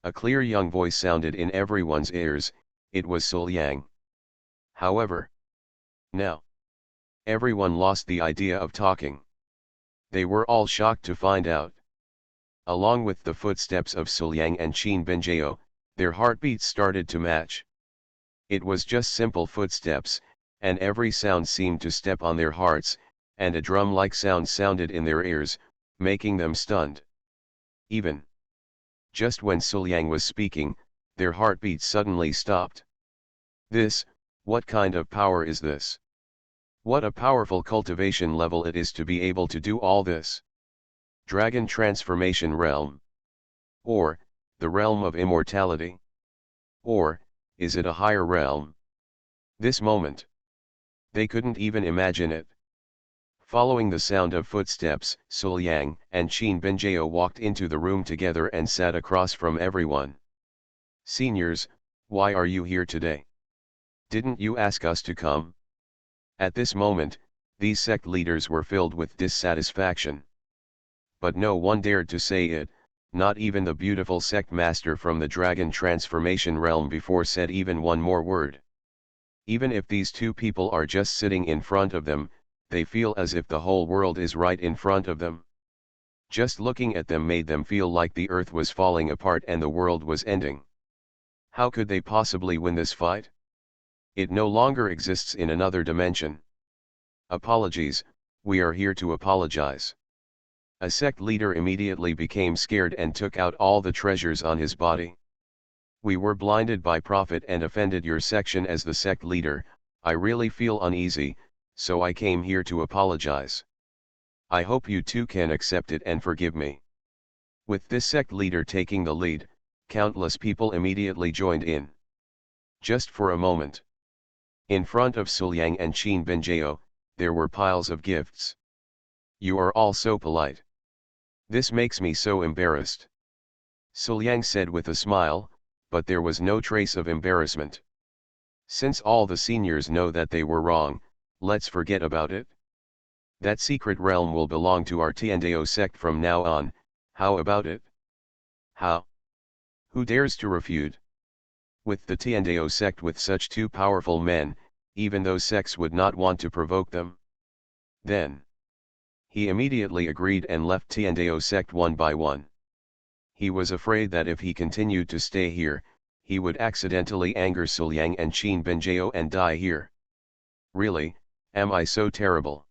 A clear young voice sounded in everyone's ears, it was Suliang. However, now, everyone lost the idea of talking. They were all shocked to find out. Along with the footsteps of Suliang and Qin Benjao, their heartbeats started to match. It was just simple footsteps, and every sound seemed to step on their hearts, and a drum-like sound sounded in their ears, making them stunned. Even just when Suliang was speaking, their heartbeats suddenly stopped. What kind of power is this? What a powerful cultivation level it is to be able to do all this. Dragon transformation realm? Or, the realm of immortality? Or, is it a higher realm? This moment, they couldn't even imagine it. Following the sound of footsteps, Suliang and Qin Benjao walked into the room together and sat across from everyone. "Seniors, why are you here today? Didn't you ask us to come?" At this moment, these sect leaders were filled with dissatisfaction. But no one dared to say it, not even the beautiful sect master from the dragon transformation realm before said even one more word. Even if these two people are just sitting in front of them, they feel as if the whole world is right in front of them. Just looking at them made them feel like the earth was falling apart and the world was ending. How could they possibly win this fight? It no longer exists in another dimension. Apologies, we are here to apologize. A sect leader immediately became scared and took out all the treasures on his body. We were blinded by profit and offended your section as the sect leader. I really feel uneasy, so I came here to apologize. I hope you too can accept it and forgive me. With this sect leader taking the lead, countless people immediately joined in. Just for a moment. In front of Suliang and Qin Benjio, there were piles of gifts. You are all so polite. This makes me so embarrassed. Suliang said with a smile, but there was no trace of embarrassment. Since all the seniors know that they were wrong, let's forget about it. That secret realm will belong to our Tiandao sect from now on. How about it? How? Who dares to refute? With the Tiandao sect with such two powerful men, even those sects would not want to provoke them. Then he immediately agreed and left Tiandao sect one by one. He was afraid that if he continued to stay here, he would accidentally anger Suliang and Qin Benjio and die here. Really, am I so terrible?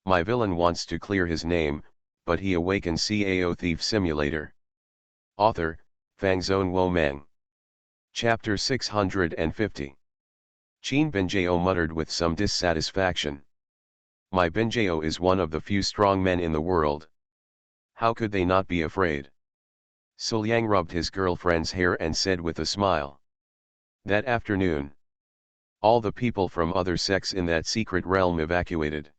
My villain wants to clear his name, but he awakens Cao Thief Simulator. Author, Fangzone Wo Meng. Chapter 650. Qin Benjio muttered with some dissatisfaction. My Benjio is one of the few strong men in the world. How could they not be afraid? Suliang rubbed his girlfriend's hair and said with a smile. That afternoon, all the people from other sects in that secret realm evacuated.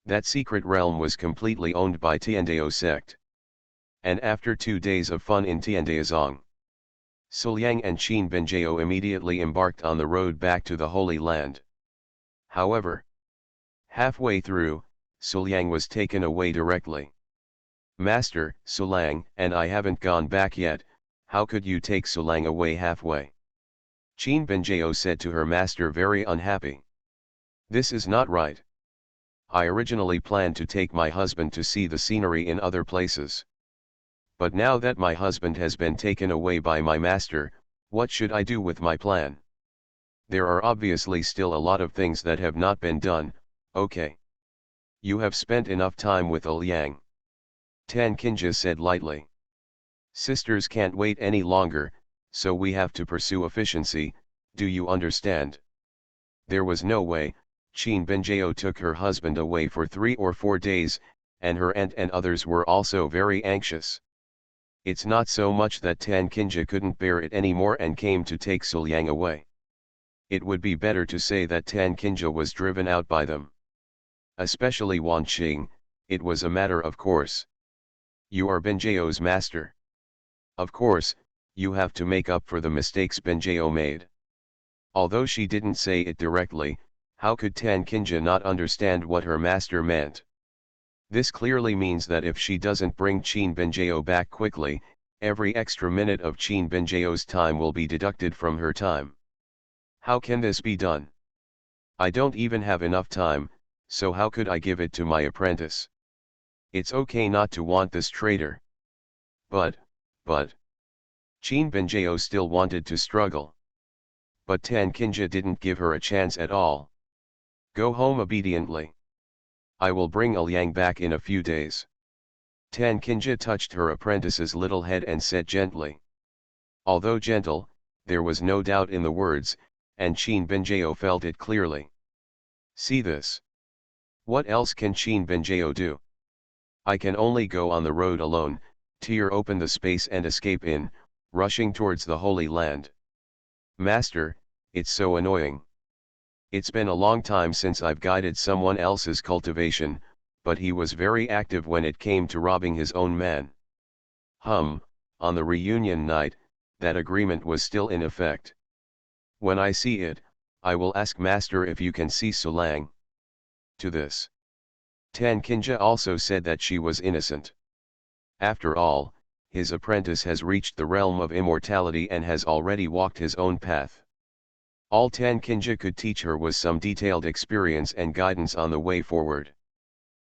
That secret realm was completely owned by Tiandao sect. And after 2 days of fun in Tiandaozong, Suliang and Qin Benjio immediately embarked on the road back to the Holy Land. However, halfway through, Suliang was taken away directly. Master, Suliang, and I haven't gone back yet, how could you take Suliang away halfway? Qin Benjio said to her master very unhappy. This is not right. I originally planned to take my husband to see the scenery in other places. But now that my husband has been taken away by my master, what should I do with my plan? There are obviously still a lot of things that have not been done. Okay. You have spent enough time with Liang. Tan Kinja said lightly. Sisters can't wait any longer, so we have to pursue efficiency, do you understand? There was no way. Qin Benjio took her husband away for 3 or 4 days, and her aunt and others were also very anxious. It's not so much that Tan Kinja couldn't bear it anymore and came to take Suliang away. It would be better to say that Tan Kinja was driven out by them. Especially Wan Qing, it was a matter of course. You are Benjio's master. Of course, you have to make up for the mistakes Benjio made. Although she didn't say it directly, how could Tan Kinja not understand what her master meant? This clearly means that if she doesn't bring Qin Benjio back quickly, every extra minute of Qin Benjio's time will be deducted from her time. How can this be done? I don't even have enough time, so how could I give it to my apprentice? It's okay not to want this traitor. But. Qin Benjio still wanted to struggle. But Tan Kinja didn't give her a chance at all. Go home obediently. I will bring Liang back in a few days. Tan Kinja touched her apprentice's little head and said gently. Although gentle, there was no doubt in the words, and Qin Benjio felt it clearly. See this. What else can Qin Benjio do? I can only go on the road alone, tear open the space and escape in, rushing towards the Holy Land. Master, it's so annoying. It's been a long time since I've guided someone else's cultivation, but he was very active when it came to robbing his own man. On the reunion night, that agreement was still in effect. When I see it, I will ask Master if you can see Suliang. To this, Tan Kinja also said that she was innocent. After all, his apprentice has reached the realm of immortality and has already walked his own path. All Tan Kinja could teach her was some detailed experience and guidance on the way forward.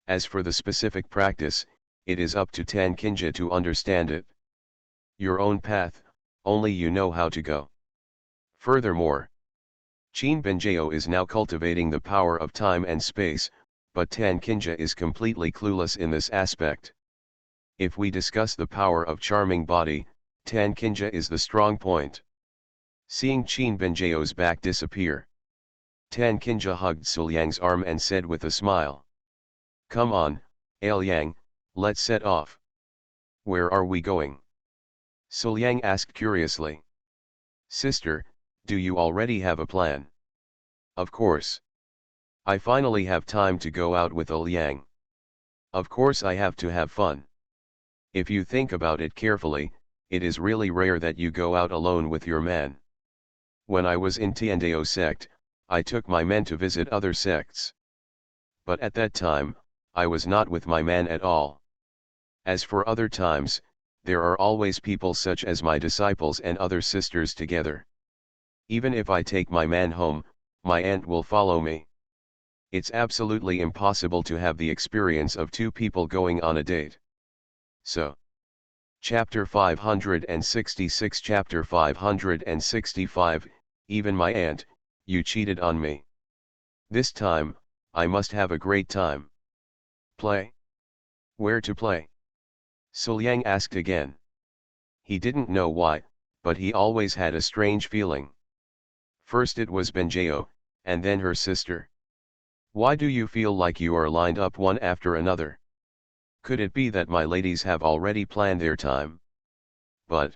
As for the specific practice, it is up to Tan Kinja to understand it. Your own path, only you know how to go. Furthermore, Qin Benjio is now cultivating the power of time and space, but Tan Kinja is completely clueless in this aspect. If we discuss the power of charming body, Tan Kinja is the strong point. Seeing Qin Benjao's back disappear, Tan Kinja hugged Suliang's arm and said with a smile. Come on, Ailiang, let's set off. Where are we going? Suliang asked curiously. Sister, do you already have a plan? Of course. I finally have time to go out with Liang. Of course I have to have fun. If you think about it carefully, it is really rare that you go out alone with your man. When I was in Tiandao sect, I took my men to visit other sects. But at that time, I was not with my man at all. As for other times, there are always people such as my disciples and other sisters together. Even if I take my man home, my aunt will follow me. It's absolutely impossible to have the experience of two people going on a date. So. Chapter 566 Chapter 565, Even my aunt, you cheated on me. This time, I must have a great time. Play? Where to play? Suliang asked again. He didn't know why, but he always had a strange feeling. First it was Benjao, and then her sister. Why do you feel like you are lined up one after another? Could it be that my ladies have already planned their time? But,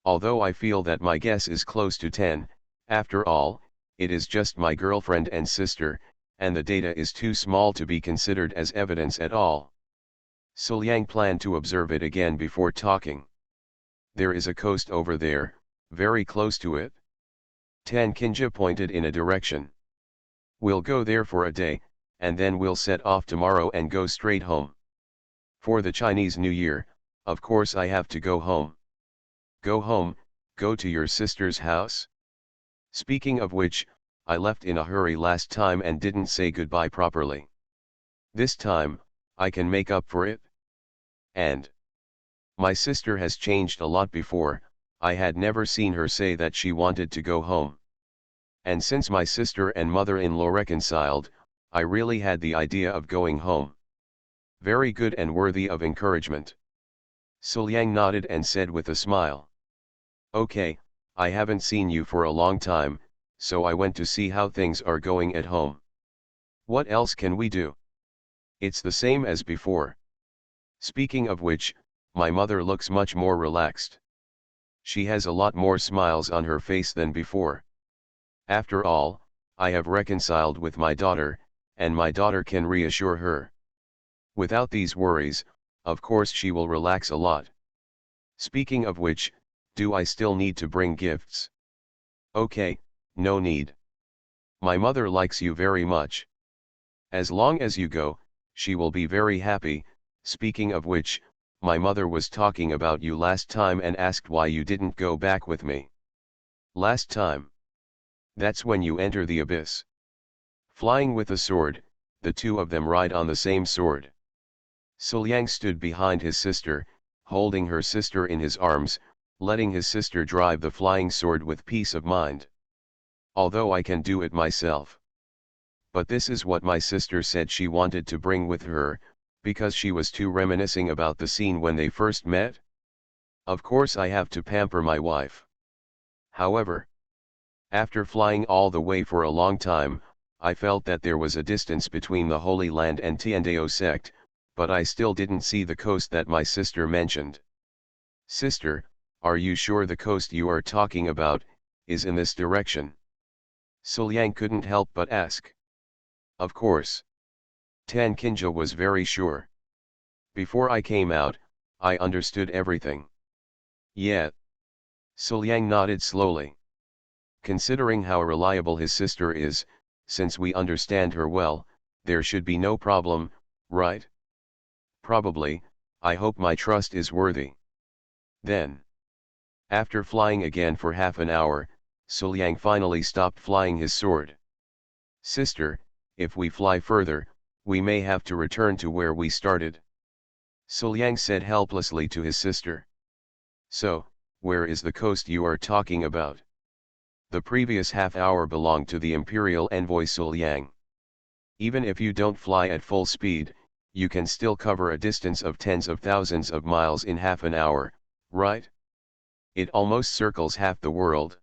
although I feel that my guess is close to 10, after all, it is just my girlfriend and sister, and the data is too small to be considered as evidence at all. Suliang planned to observe it again before talking. There is a coast over there, very close to it. Tan Kinja pointed in a direction. We'll go there for a day, and then we'll set off tomorrow and go straight home. For the Chinese New Year, of course I have to go home. Go home, go to your sister's house? Speaking of which, I left in a hurry last time and didn't say goodbye properly. This time, I can make up for it. And my sister has changed a lot before, I had never seen her say that she wanted to go home. And since my sister and mother-in-law reconciled, I really had the idea of going home. Very good and worthy of encouragement. Suliang nodded and said with a smile. Okay, I haven't seen you for a long time, so I went to see how things are going at home. What else can we do? It's the same as before. Speaking of which, my mother looks much more relaxed. She has a lot more smiles on her face than before. After all, I have reconciled with my daughter, and my daughter can reassure her. Without these worries, of course she will relax a lot. Speaking of which, do I still need to bring gifts? Okay, no need. My mother likes you very much. As long as you go, she will be very happy. Speaking of which, my mother was talking about you last time and asked why you didn't go back with me. Last time. That's when you enter the abyss. Flying with a sword, the two of them ride on the same sword. Suliang stood behind his sister, holding her sister in his arms, letting his sister drive the flying sword with peace of mind. Although I can do it myself. But this is what my sister said she wanted to bring with her, because she was too reminiscing about the scene when they first met. Of course I have to pamper my wife. However, after flying all the way for a long time, I felt that there was a distance between the Holy Land and Tiandao sect, but I still didn't see the coast that my sister mentioned. Sister, are you sure the coast you are talking about is in this direction? Suliang couldn't help but ask. Of course. Tan Kinja was very sure. Before I came out, I understood everything. Yeah. Suliang nodded slowly. Considering how reliable his sister is, since we understand her well, there should be no problem, right? Probably, I hope my trust is worthy. Then, after flying again for half an hour, Suliang finally stopped flying his sword. Sister, if we fly further, we may have to return to where we started. Suliang said helplessly to his sister. So, where is the coast you are talking about? The previous half hour belonged to the Imperial Envoy Suliang. Even if you don't fly at full speed, you can still cover a distance of tens of thousands of miles in half an hour, right? It almost circles half the world.